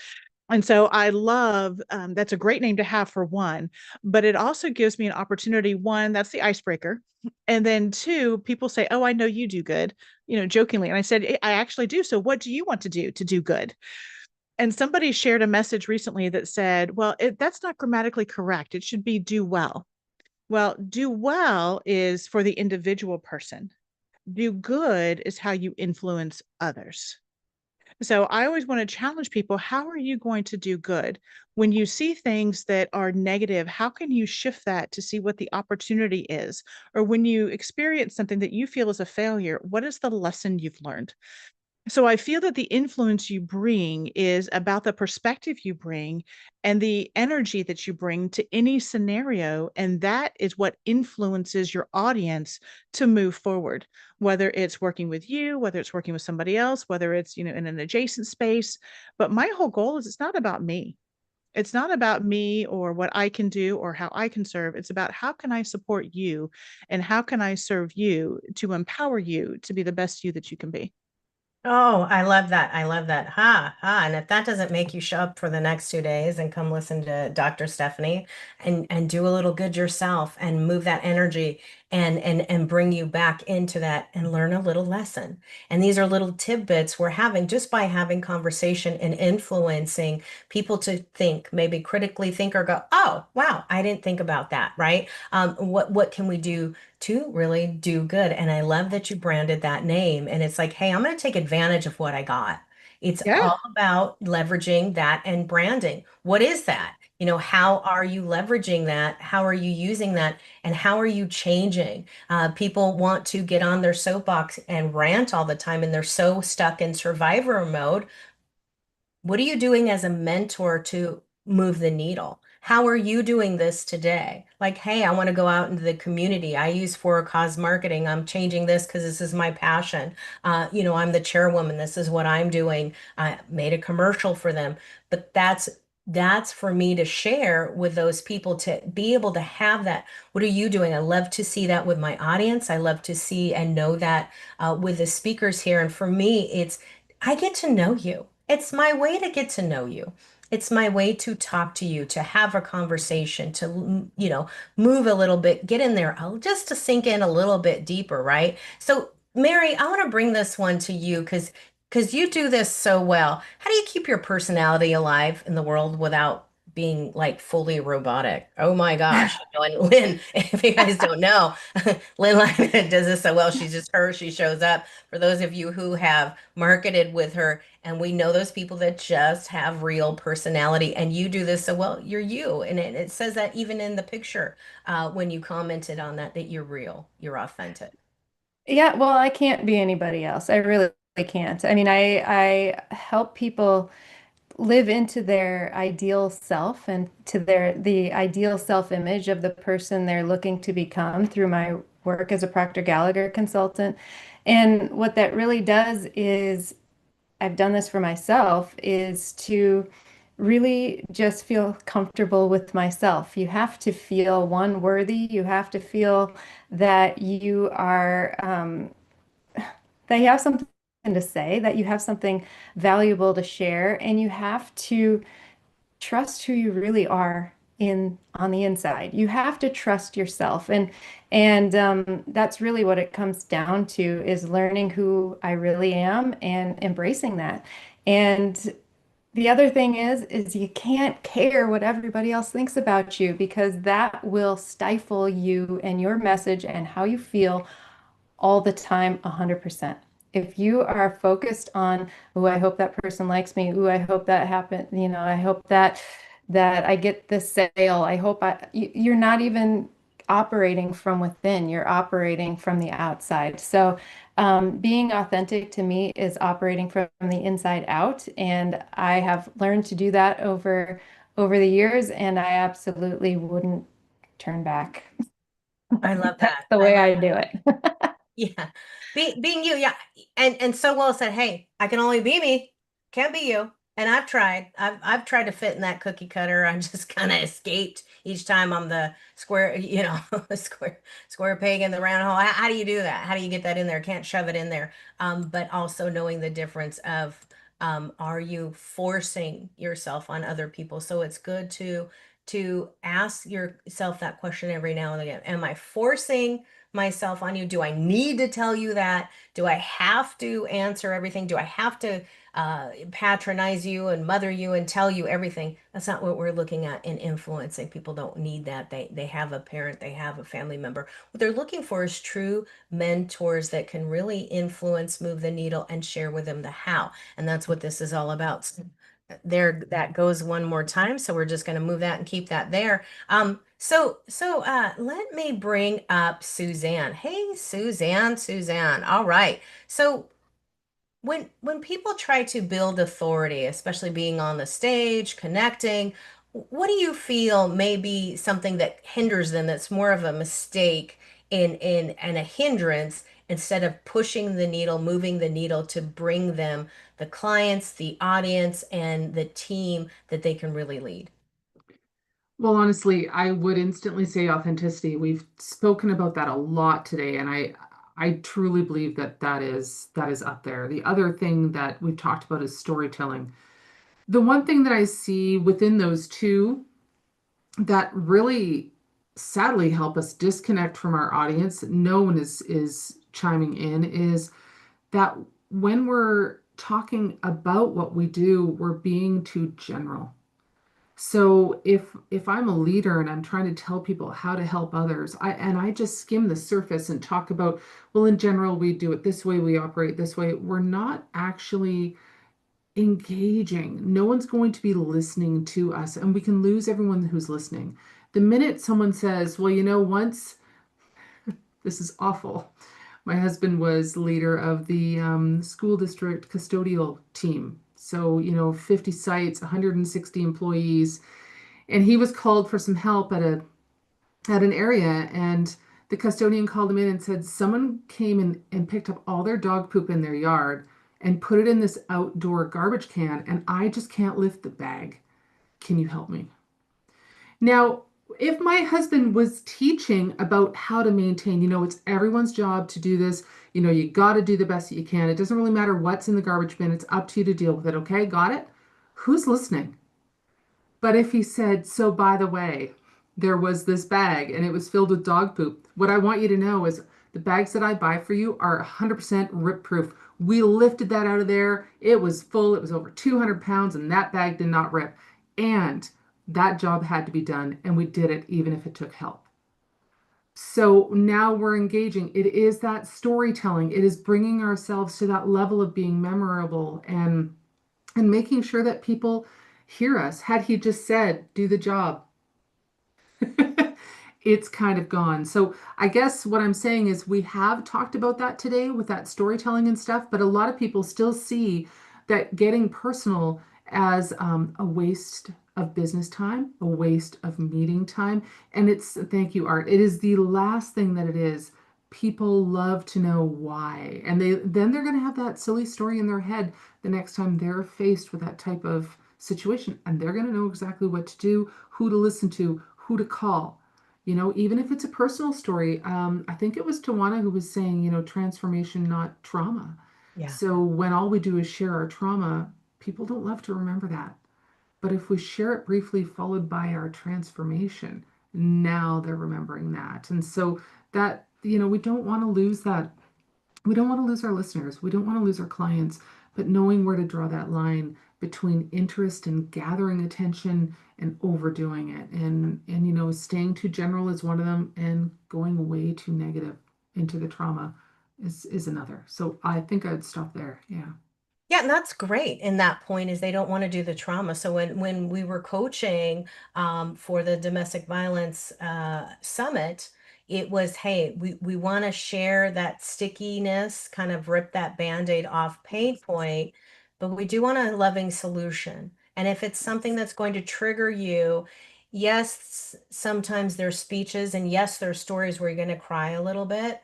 And so I love that's a great name to have for one, but it also gives me an opportunity. One, that's the icebreaker. And then two, people say, oh, I know you do good, jokingly. And I said, I actually do. So what do you want to do good? And somebody shared a message recently that said, well, that's not grammatically correct. It should be do well. Well, do well is for the individual person. Do good is how you influence others. So I always want to challenge people. How are you going to do good? When you see things that are negative, how can you shift that to see what the opportunity is? Or when you experience something that you feel is a failure, what is the lesson you've learned? So I feel that the influence you bring is about the perspective you bring and the energy that you bring to any scenario. And that is what influences your audience to move forward, whether it's working with you, whether it's working with somebody else, whether it's, in an adjacent space. But my whole goal is it's not about me. It's not about me or what I can do or how I can serve. It's about how can I support you and how can I serve you to empower you to be the best you that you can be. Oh, I love that. I love that. Ha, ha. And if that doesn't make you show up for the next 2 days and come listen to Dr. Stephanie and do a little good yourself and move that energy and bring you back into that and learn a little lesson. And these are little tidbits we're having just by having conversation and influencing people to think, maybe critically think or go, oh, wow, I didn't think about that, right? What can we do to really do good? And I love that you branded that name. And it's like, hey, I'm going to take advantage of what I got. It's Yeah. all about leveraging that and branding. What is that? How are you leveraging that? How are you using that? And how are you changing? People want to get on their soapbox and rant all the time, and they're so stuck in survivor mode. What are you doing as a mentor to move the needle? How are you doing this today? Like, hey, I want to go out into the community. I use for cause marketing. I'm changing this because this is my passion. I'm the chairwoman. This is what I'm doing. I made a commercial for them. But that's for me to share with those people to be able to have that. What are you doing? I love to see that with my audience. I love to see and know that with the speakers here. And for me, I get to know you. It's my way to get to know you. It's my way to talk to you, to have a conversation, to, move a little bit, get in there, just to sink in a little bit deeper, right? So, Mary, I want to bring this one to you because you do this so well. How do you keep your personality alive in the world without being like fully robotic? Oh my gosh. And Lynn, if you guys don't know, Lynn Lyman does this so well. She's just her. She shows up. For those of you who have marketed with her, and we know those people that just have real personality, and you do this so well, you're you. And it says that even in the picture when you commented on that you're real, you're authentic. Yeah, well, I can't be anybody else. I really can't. I mean, I help people live into their ideal self and to the ideal self-image of the person they're looking to become through my work as a Procter Gallagher consultant. And what that really does is, I've done this for myself, is to really just feel comfortable with myself. You have to feel one worthy. You have to feel that you are that you have something to say, that you have something valuable to share, and you have to trust who you really are on the inside. You have to trust yourself, and that's really what it comes down to, is learning who I really am and embracing that. And the other thing is you can't care what everybody else thinks about you, because that will stifle you and your message and how you feel all the time, 100%. If you are focused on, oh, I hope that person likes me. Oh, I hope that happened. I hope that I get this sale. You're not even operating from within. You're operating from the outside. So being authentic to me is operating from the inside out. And I have learned to do that over the years, and I absolutely wouldn't turn back. I love That's that. the way I do it. Yeah. Being you, yeah. And so well said, hey, I can only be me. Can't be you. And I've tried. I've tried to fit in that cookie cutter. I just kind of escaped each time I'm the square, square peg in the round hole. How do you do that? How do you get that in there? Can't shove it in there. But also knowing the difference of are you forcing yourself on other people? So it's good to ask yourself that question every now and again. Am I forcing myself on you? Do I need to tell you that? Do I have to answer everything? Do I have to patronize you and mother you and tell you everything? That's not what we're looking at in influencing. People don't need that. They have a parent, they have a family member. What they're looking for is true mentors that can really influence, move the needle, and share with them the how. And that's what this is all about. So there, that goes one more time. So we're just going to move that and keep that there. So let me bring up Suzanne. Hey, Suzanne. All right. So when people try to build authority, especially being on the stage, connecting, what do you feel may be something that hinders them, that's more of a mistake in and a hindrance instead of pushing the needle, moving the needle to bring them the clients, the audience, and the team that they can really lead? Well, honestly, I would instantly say authenticity. We've spoken about that a lot today, and I truly believe that that is up there. The other thing that we've talked about is storytelling. The one thing that I see within those two that really sadly help us disconnect from our audience, no one is chiming in, is that when we're talking about what we do, we're being too general. So if I'm a leader and I'm trying to tell people how to help others, I just skim the surface and talk about, well, in general, we do it this way, we operate this way. We're not actually engaging. No one's going to be listening to us, and we can lose everyone who's listening. The minute someone says, well, once, this is awful. My husband was leader of the school district custodial team. So, 50 sites, 160 employees. And he was called for some help at an area, and the custodian called him in and said someone came in and picked up all their dog poop in their yard and put it in this outdoor garbage can, and I just can't lift the bag. Can you help me? Now, if my husband was teaching about how to maintain, it's everyone's job to do this. You got to do the best that you can. It doesn't really matter what's in the garbage bin. It's up to you to deal with it. Okay, got it? Who's listening? But if he said, so by the way, there was this bag and it was filled with dog poop, what I want you to know is the bags that I buy for you are 100% rip proof. We lifted that out of there. It was full. It was over 200 pounds and that bag did not rip. And that job had to be done, and we did it even if it took help. So now we're engaging. It is that storytelling. It is bringing ourselves to that level of being memorable and making sure that people hear us. Had he just said, do the job, it's kind of gone. So I guess what I'm saying is we have talked about that today with that storytelling and stuff, but a lot of people still see that getting personal as a waste of business time, a waste of meeting time. And thank you, Art. It is the last thing that it is. People love to know why. And then they're going to have that silly story in their head the next time they're faced with that type of situation. And they're going to know exactly what to do, who to listen to, who to call. Even if it's a personal story. I think it was Tawana who was saying, transformation, not trauma. Yeah. So when all we do is share our trauma, people don't love to remember that. But if we share it briefly, followed by our transformation, now they're remembering that. And so that, we don't want to lose that. We don't want to lose our listeners. We don't want to lose our clients, but knowing where to draw that line between interest and gathering attention and overdoing it. And staying too general is one of them, and going way too negative into the trauma is another. So I think I'd stop there. Yeah. Yeah, and that's great. And that point is they don't want to do the trauma. So when we were coaching for the domestic violence summit, it was, hey, we want to share that stickiness, kind of rip that Band-Aid off pain point, but we do want a loving solution. And if it's something that's going to trigger you, yes, sometimes there's speeches, and yes, there's stories where you're going to cry a little bit.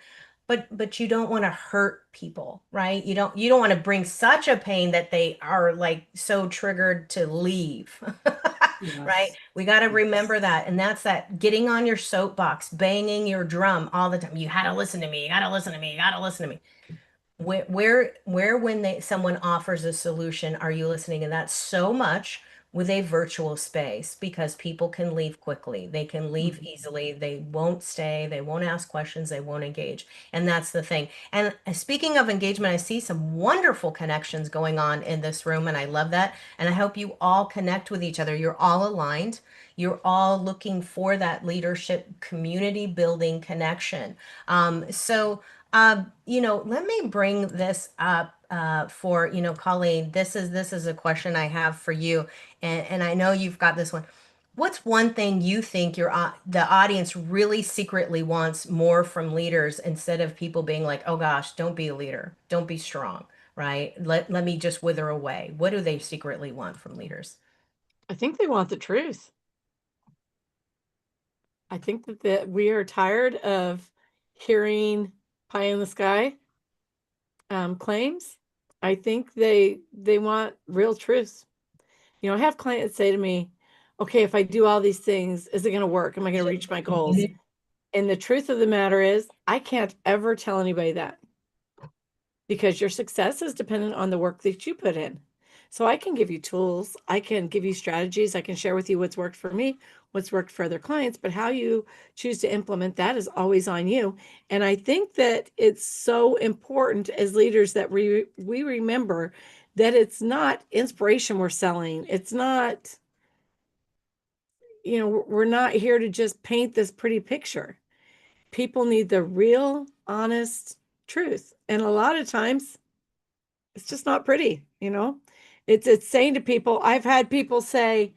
But you don't want to hurt people, right? You don't want to bring such a pain that they are like so triggered to leave. Right? Yes. We got to remember that. And that's that getting on your soapbox, banging your drum all the time. You got to listen to me. You got to listen to me. You got to listen to me. Where when someone offers a solution, are you listening? And that's so much with a virtual space, because people can leave quickly. They can leave easily. They won't stay. They won't ask questions. They won't engage. And that's the thing. And speaking of engagement, I see some wonderful connections going on in this room, and I love that. And I hope you all connect with each other. You're all aligned. You're all looking for that leadership, community building connection. Let me bring this up for, Colleen. This is a question I have for you, and I know you've got this one. What's one thing you think the audience really secretly wants more from leaders, instead of people being like, oh gosh, don't be a leader, don't be strong, right? Let me just wither away. What do they secretly want from leaders? I think they want the truth. I think that we are tired of hearing pie in the sky claims. I think they want real truth. I have clients say to me, okay, if I do all these things, is it going to work? Am I going to reach my goals? And the truth of the matter is, I can't ever tell anybody that, because your success is dependent on the work that you put in. So I can give you tools, I can give you strategies, I can share with you what's worked for me, what's worked for other clients, but how you choose to implement that is always on you. And I think that it's so important as leaders that we remember that it's not inspiration we're selling. It's not, we're not here to just paint this pretty picture. People need the real, honest truth. And a lot of times it's just not pretty, It's saying to people, I've had people say,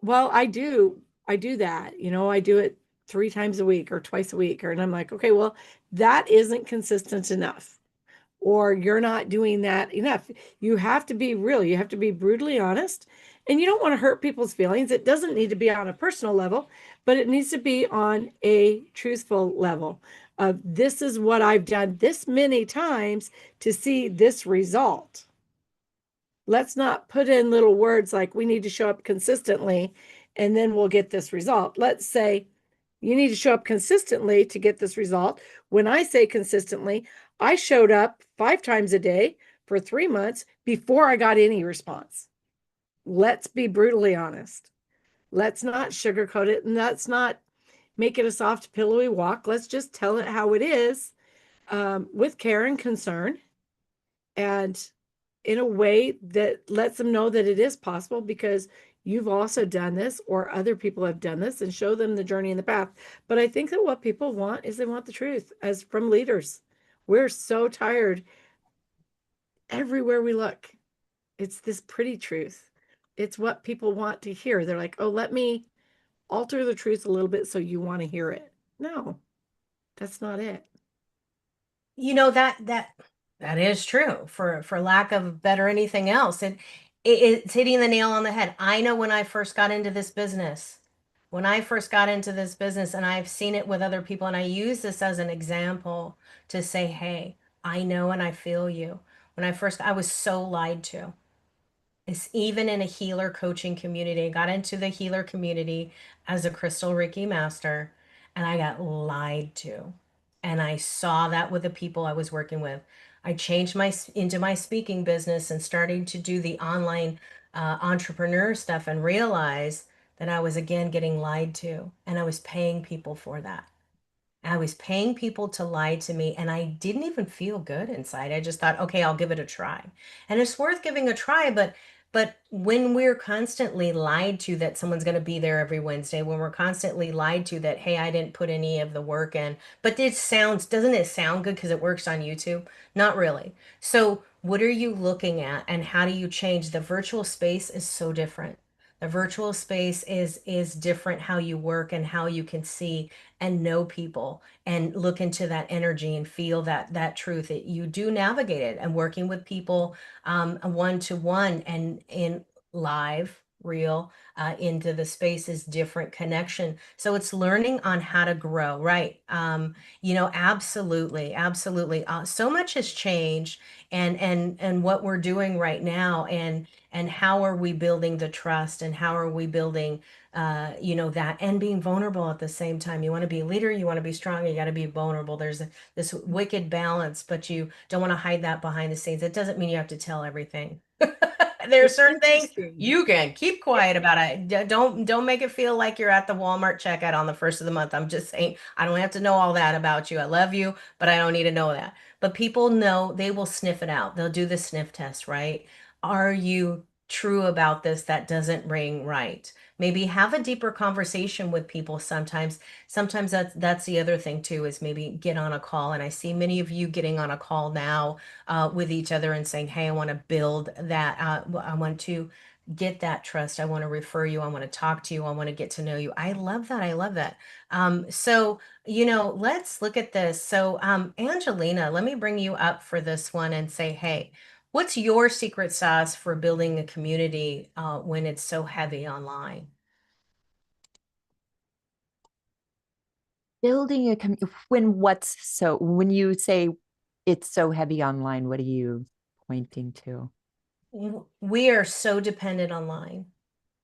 well, I do that, I do it 3 times a week or twice a week. And I'm like, okay, well, that isn't consistent enough. or you're not doing that enough. You have to be real. You have to be brutally honest, and you don't want to hurt people's feelings. It doesn't need to be on a personal level, but it needs to be on a truthful level of this is what I've done this many times to see this result. Let's not put in little words like we need to show up consistently and then we'll get this result. Let's say you need to show up consistently to get this result. When I say consistently, I showed up 5 times a day for 3 months before I got any response. Let's be brutally honest. Let's not sugarcoat it, and let's not make it a soft, pillowy walk. Let's just tell it how it is, with care and concern, and in a way that lets them know that it is possible because you've also done this or other people have done this, and show them the journey and the path. But I think that what people want is they want the truth as from leaders. We're so tired everywhere we look. It's this pretty truth. It's what people want to hear. They're like, oh, let me alter the truth a little bit so you want to hear it. No, that's not it. You know, that is true, for lack of better anything else. It's hitting the nail on the head. I know when I first got into this business, and I've seen it with other people, and I use this as an example to say, hey, I know and I feel you. When I was so lied to. It's even in a healer coaching community. I got into the healer community as a crystal Reiki master, and I got lied to. And I saw that with the people I was working with. I changed into my speaking business and starting to do the online entrepreneur stuff, and realized that I was again getting lied to, and I was paying people for that. I was paying people to lie to me, and I didn't even feel good inside. I just thought, okay, I'll give it a try. And it's worth giving a try, but when we're constantly lied to that someone's going to be there every Wednesday, when we're constantly lied to that, hey, I didn't put any of the work in, but doesn't it sound good because it works on YouTube? Not really. So what are you looking at, and how do you change? The virtual space is so different. The virtual space is different, how you work and how you can see and know people and look into that energy and feel that truth. You do navigate it, and working with people one to one and in live real into the space is different connection. So it's learning on how to grow, right? Absolutely, so much has changed, and what we're doing right now, and how are we building the trust, and how are we building that, and being vulnerable at the same time. You want to be a leader, you want to be strong, you got to be vulnerable. There's this wicked balance, but you don't want to hide that behind the scenes. It doesn't mean you have to tell everything. There are It's certain things interesting. you can keep quiet about it. Don't make it feel like you're at the Walmart checkout on the first of the month. I'm just saying, I don't have to know all that about you. I love you, but I don't need to know that. But people know, they will sniff it out. They'll do the sniff test, right? Are you true about this? That doesn't ring right. Maybe have a deeper conversation with people sometimes. Sometimes that's the other thing too, is maybe get on a call. And I see many of you getting on a call now with each other and saying, hey, I want to build that. I want to get that trust. I want to refer you. I want to talk to you. I want to get to know you. I love that. I love that. So, let's look at this. So, Angelina, let me bring you up for this one and say, hey, what's your secret sauce for building a community when it's so heavy online? Building a when you say it's so heavy online, what are you pointing to? We are so dependent online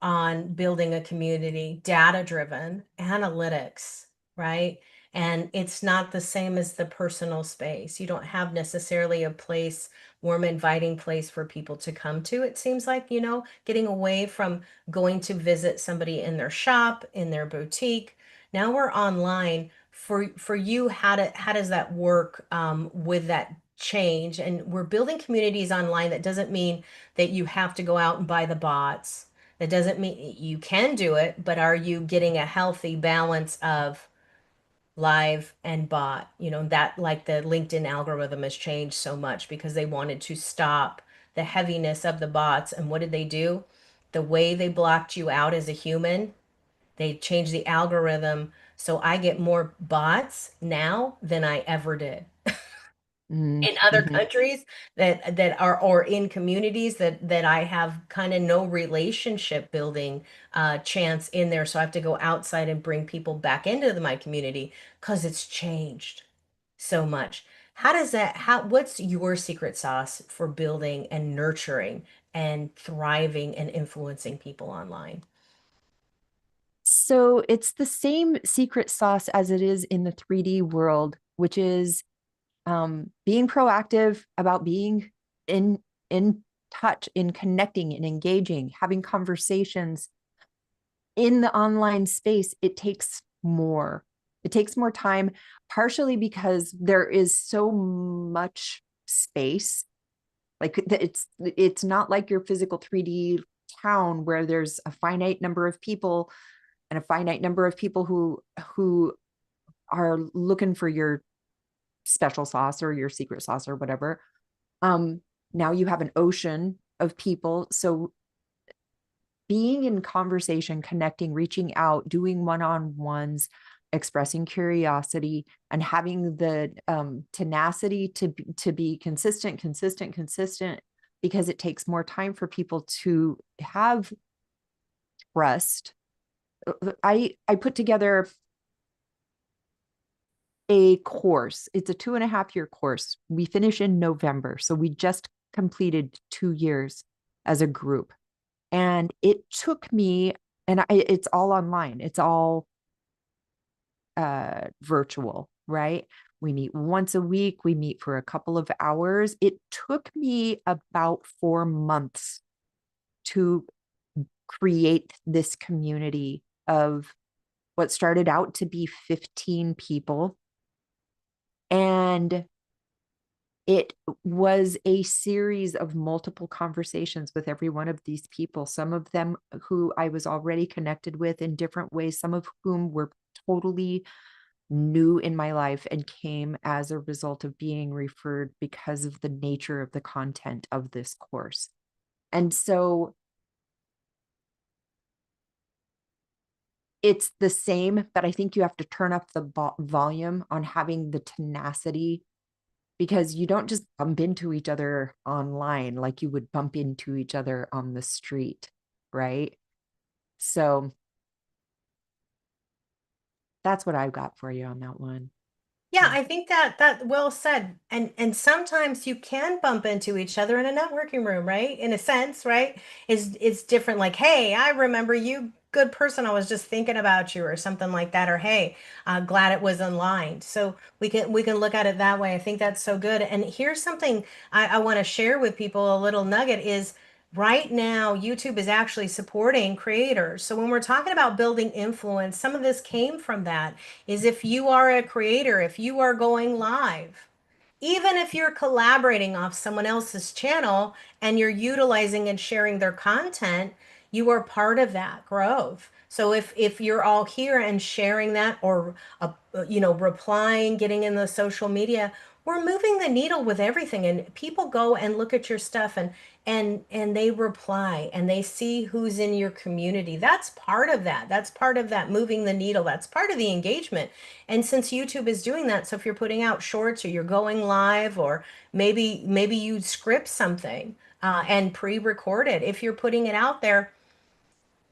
on building a community, data driven, analytics, right? And it's not the same as the personal space. You don't have necessarily a place, warm, inviting place for people to come to. It seems like, getting away from going to visit somebody in their shop, in their boutique. Now we're online. For you, how does that work with that change? And we're building communities online. That doesn't mean that you have to go out and buy the bots. That doesn't mean you can do it, but are you getting a healthy balance of live and bot? That, like, the LinkedIn algorithm has changed so much because they wanted to stop the heaviness of the bots. And what did they do? The way they blocked you out as a human, they changed the algorithm. So I get more bots now than I ever did. in other Mm-hmm. countries that are, or in communities that I have kind of no relationship building chance in there. So I have to go outside and bring people back into my community because it's changed so much. How does that, what's your secret sauce for building and nurturing and thriving and influencing people online? So it's the same secret sauce as it is in the 3D world, which is being proactive about being in touch, in connecting and engaging, having conversations in the online space. It takes more. It takes more time, partially because there is so much space. Like it's not like your physical 3D town where there's a finite number of people and a finite number of people who are looking for your special sauce or your secret sauce or whatever. Now you have an ocean of people. So being in conversation, connecting, reaching out, doing one-on-ones, expressing curiosity, and having the tenacity to be consistent, because it takes more time for people to have trust. I put together a course. It's a 2.5 year course. We finish in November. So we just completed 2 years as a group. And it took me, and it's all online. It's all virtual, right? We meet once a week. We meet for a couple of hours. It took me about 4 months to create this community of what started out to be 15 people. And it was a series of multiple conversations with every one of these people, some of them who I was already connected with in different ways, some of whom were totally new in my life and came as a result of being referred because of the nature of the content of this course. And so it's the same, but I think you have to turn up the volume on having the tenacity, because you don't just bump into each other online like you would bump into each other on the street, right? So that's what I've got for you on that one. Yeah, I think that well said. And sometimes you can bump into each other in a networking room, right? In a sense, right? It's different, like, hey, I remember you, good person. I was just thinking about you or something like that. Or hey, glad it was online. So we can look at it that way. I think that's so good. And here's something I want to share with people, a little nugget is right now, YouTube is actually supporting creators. So when we're talking about building influence, some of this came from that is if you are a creator, if you are going live, even if you're collaborating off someone else's channel and you're utilizing and sharing their content, you are part of that growth. So if you're all here and sharing that or replying, getting in the social media, we're moving the needle with everything, and people go and look at your stuff and they reply and they see who's in your community. That's part of that. That's part of that moving the needle. That's part of the engagement. And since YouTube is doing that, so if you're putting out shorts or you're going live, or maybe you script something and pre-record it, if you're putting it out there,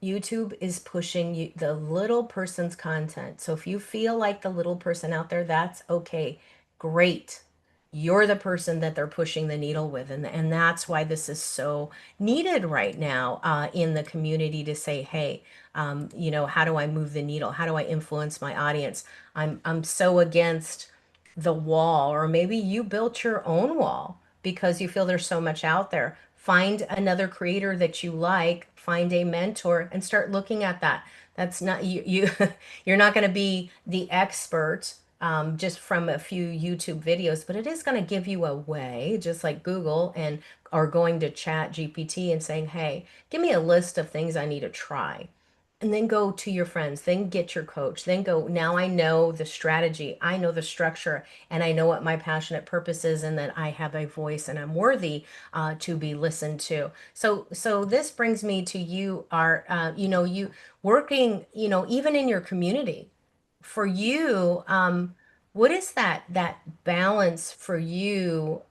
YouTube is pushing you, the little person's content. So if you feel like the little person out there, that's okay. Great. You're the person that they're pushing the needle with. And that's why this is so needed right now in the community to say, hey, how do I move the needle? How do I influence my audience? I'm so against the wall, or maybe you built your own wall because you feel there's so much out there. Find another creator that you like, find a mentor, and start looking at that. That's not you're not going to be the expert just from a few YouTube videos, but it is going to give you a way, just like Google and or going to Chat GPT and saying, hey, give me a list of things I need to try. And then go to your friends, then get your coach, then go, now I know the strategy, I know the structure, and I know what my passionate purpose is, and that I have a voice and I'm worthy to be listened to. So this brings me to you, Art, you working, even in your community, for you, What is that balance for you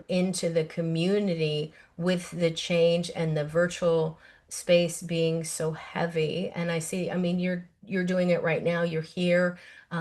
into the community with the change and the virtual space being so heavy? And I see, I mean, you're doing it right now. You're here.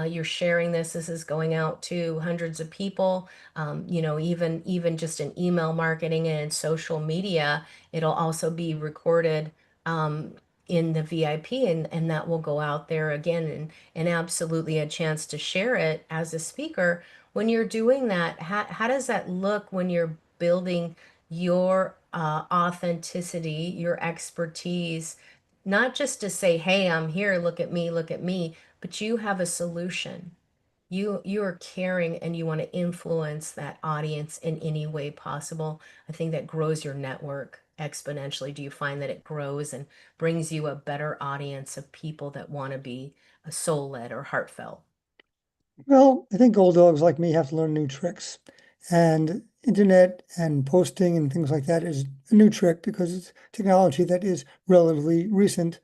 You're sharing this. This is going out to hundreds of people. Even just in email marketing and in social media, it'll also be recorded um, in the VIP, and that will go out there again, and absolutely a chance to share it as a speaker. When you're doing that, how does that look when you're building your authenticity, your expertise, not just to say, hey, I'm here, look at me, but you have a solution. You are caring and you want to influence that audience in any way possible. I think that grows your network exponentially. Do you find that it grows and brings you a better audience of people that want to be soul-led or heartfelt? Well, I think old dogs like me have to learn new tricks. And internet and posting and things like that is a new trick because it's technology that is relatively recent.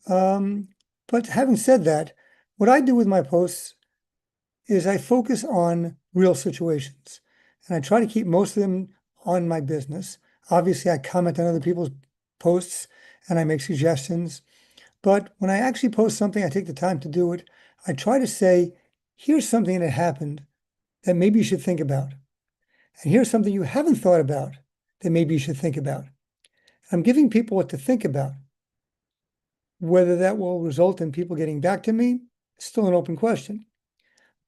But having said that, what I do with my posts is I focus on real situations. And I try to keep most of them on my business. Obviously, I comment on other people's posts and I make suggestions. But when I actually post something, I take the time to do it. I try to say, here's something that happened that maybe you should think about. And here's something you haven't thought about that maybe you should think about. I'm giving people what to think about. Whether that will result in people getting back to me is still an open question.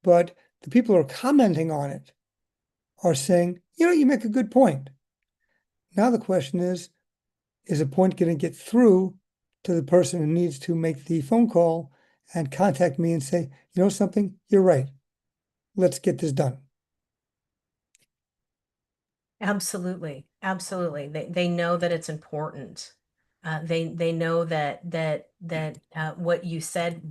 But the people who are commenting on it are saying, you make a good point. Now the question is a point going to get through to the person who needs to make the phone call and contact me and say, something, you're right. Let's get this done. Absolutely. Absolutely. They know that it's important. They know that what you said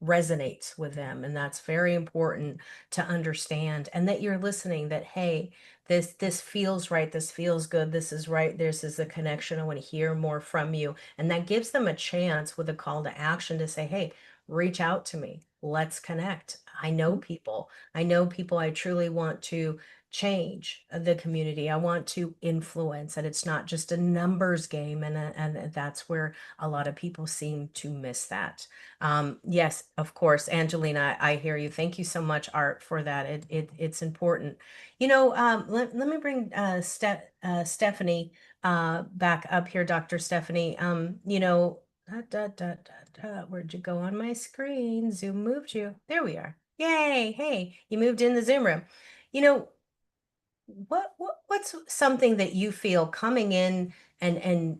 resonates with them, and that's very important to understand. And that you're listening. That hey, this feels right. This feels good. This is right. This is the connection. I want to hear more from you, and that gives them a chance with a call to action to say, hey, reach out to me. Let's connect. I know people. I know people. I truly want to change the community. I want to influence, and it's not just a numbers game. And that's where a lot of people seem to miss that. Yes, of course, Angelina, I hear you. Thank you so much, Art, for that. It's important. Let me bring Stephanie back up here, Dr. Stephanie. Where'd you go on my screen? Zoom moved you. There we are. Yay. Hey, you moved in the Zoom room. You know, what's something that you feel coming in and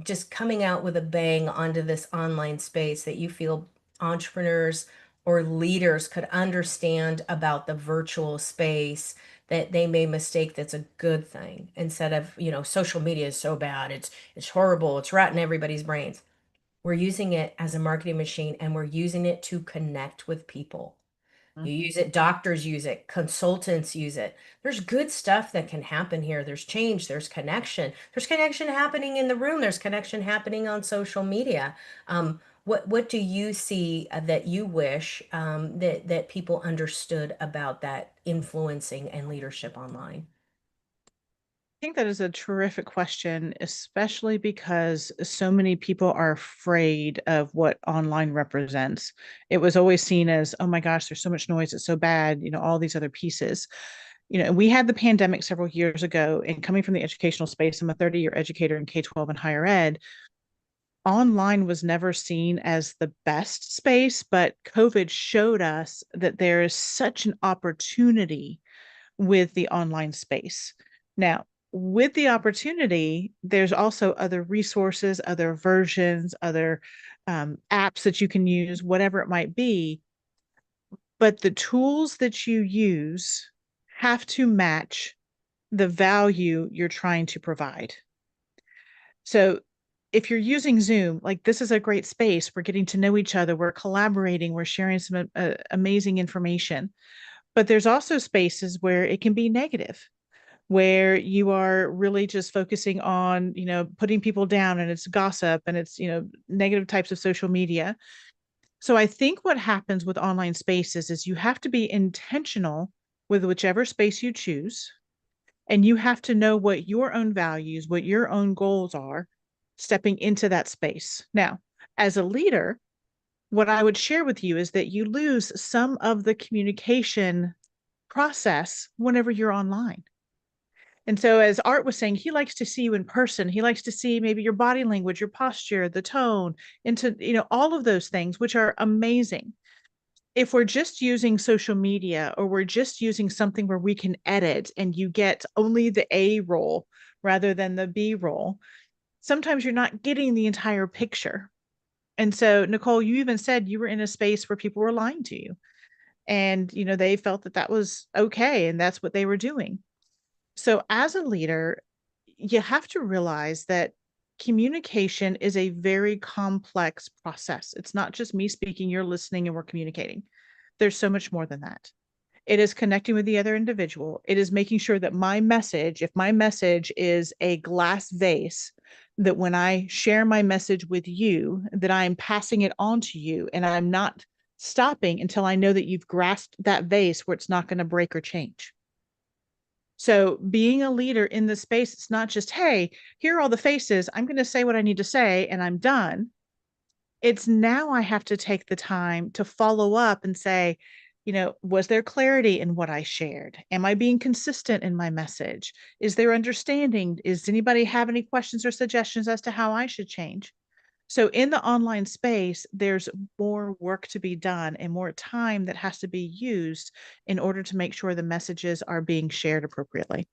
just coming out with a bang onto this online space that you feel entrepreneurs or leaders could understand about the virtual space that they may mistake that's a good thing, instead of social media is so bad, it's horrible, it's rotting everybody's brains. We're using it as a marketing machine, and we're using it to connect with people. You use it, doctors use it, consultants use it. There's good stuff that can happen here. There's change, there's connection. There's connection happening in the room. There's connection happening on social media. What do you see that you wish that people understood about that influencing and leadership online? I think that is a terrific question, especially because so many people are afraid of what online represents. It was always seen as, oh my gosh, there's so much noise, it's so bad, all these other pieces. We had the pandemic several years ago, and coming from the educational space, I'm a 30-year educator in K-12 and higher ed. Online was never seen as the best space, but COVID showed us that there is such an opportunity with the online space. Now, with the opportunity, there's also other resources, other versions, other apps that you can use, whatever it might be. But the tools that you use have to match the value you're trying to provide. So if you're using Zoom, like this is a great space, we're getting to know each other, we're collaborating, we're sharing some amazing information. But there's also spaces where it can be negative, where you are really just focusing on, putting people down, and it's gossip and it's, negative types of social media. So I think what happens with online spaces is you have to be intentional with whichever space you choose, and you have to know what your own values, what your own goals are stepping into that space. Now, as a leader, what I would share with you is that you lose some of the communication process whenever you're online. And so, as Art was saying, he likes to see you in person. He likes to see maybe your body language, your posture, the tone, into, all of those things, which are amazing. If we're just using social media, or we're just using something where we can edit and you get only the A roll rather than the B roll, sometimes you're not getting the entire picture. And so, Nicole, you even said you were in a space where people were lying to you, and they felt that that was okay and that's what they were doing. So as a leader, you have to realize that communication is a very complex process. It's not just me speaking, you're listening, and we're communicating. There's so much more than that. It is connecting with the other individual. It is making sure that my message, if my message is a glass vase, that when I share my message with you, that I'm passing it on to you, and I'm not stopping until I know that you've grasped that vase where it's not going to break or change. So being a leader in this space, it's not just, hey, here are all the faces, I'm going to say what I need to say and I'm done. It's now I have to take the time to follow up and say, was there clarity in what I shared? Am I being consistent in my message? Is there understanding? Does anybody have any questions or suggestions as to how I should change? So in the online space, there's more work to be done and more time that has to be used in order to make sure the messages are being shared appropriately.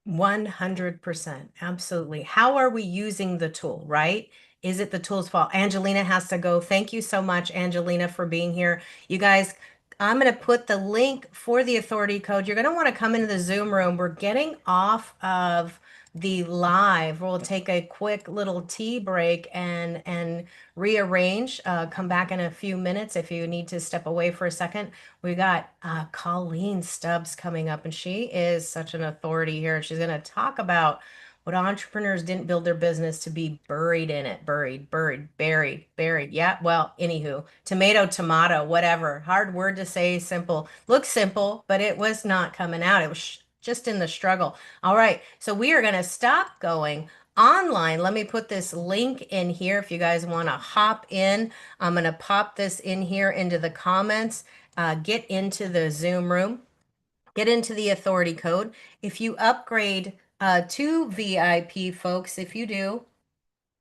100%. Absolutely. How are we using the tool, right? Is it the tool's fault? Angelina has to go. Thank you so much, Angelina, for being here. You guys, I'm going to put the link for the authority code. You're going to want to come into the Zoom room. We're getting off of the live. We'll take a quick little tea break and rearrange. Come back in a few minutes if you need to step away for a second. We got Colleen Stubbs coming up, and she is such an authority here. She's going to talk about what entrepreneurs didn't build their business to be buried in it. Buried. Yeah, well, anywho, tomato, whatever. Hard word to say, simple. Looks simple, but it was not coming out. It was just in the struggle. All right, so we are going to stop going online. Let me put this link in here if you guys want to hop in. I'm going to pop this in here into the comments. Get into the Zoom room, get into the authority code. If you upgrade to VIP, folks, if you do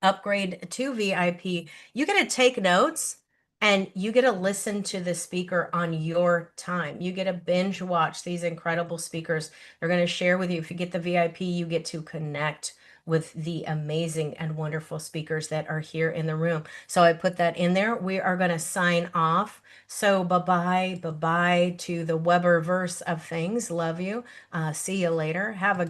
upgrade to VIP, you get to take notes and you get to listen to the speaker on your time. You get to binge watch these incredible speakers. They're going to share with you. If you get the VIP, you get to connect with the amazing and wonderful speakers that are here in the room. So I put that in there. We are going to sign off. So bye-bye to the Weberverse of things. Love you. See you later. Have a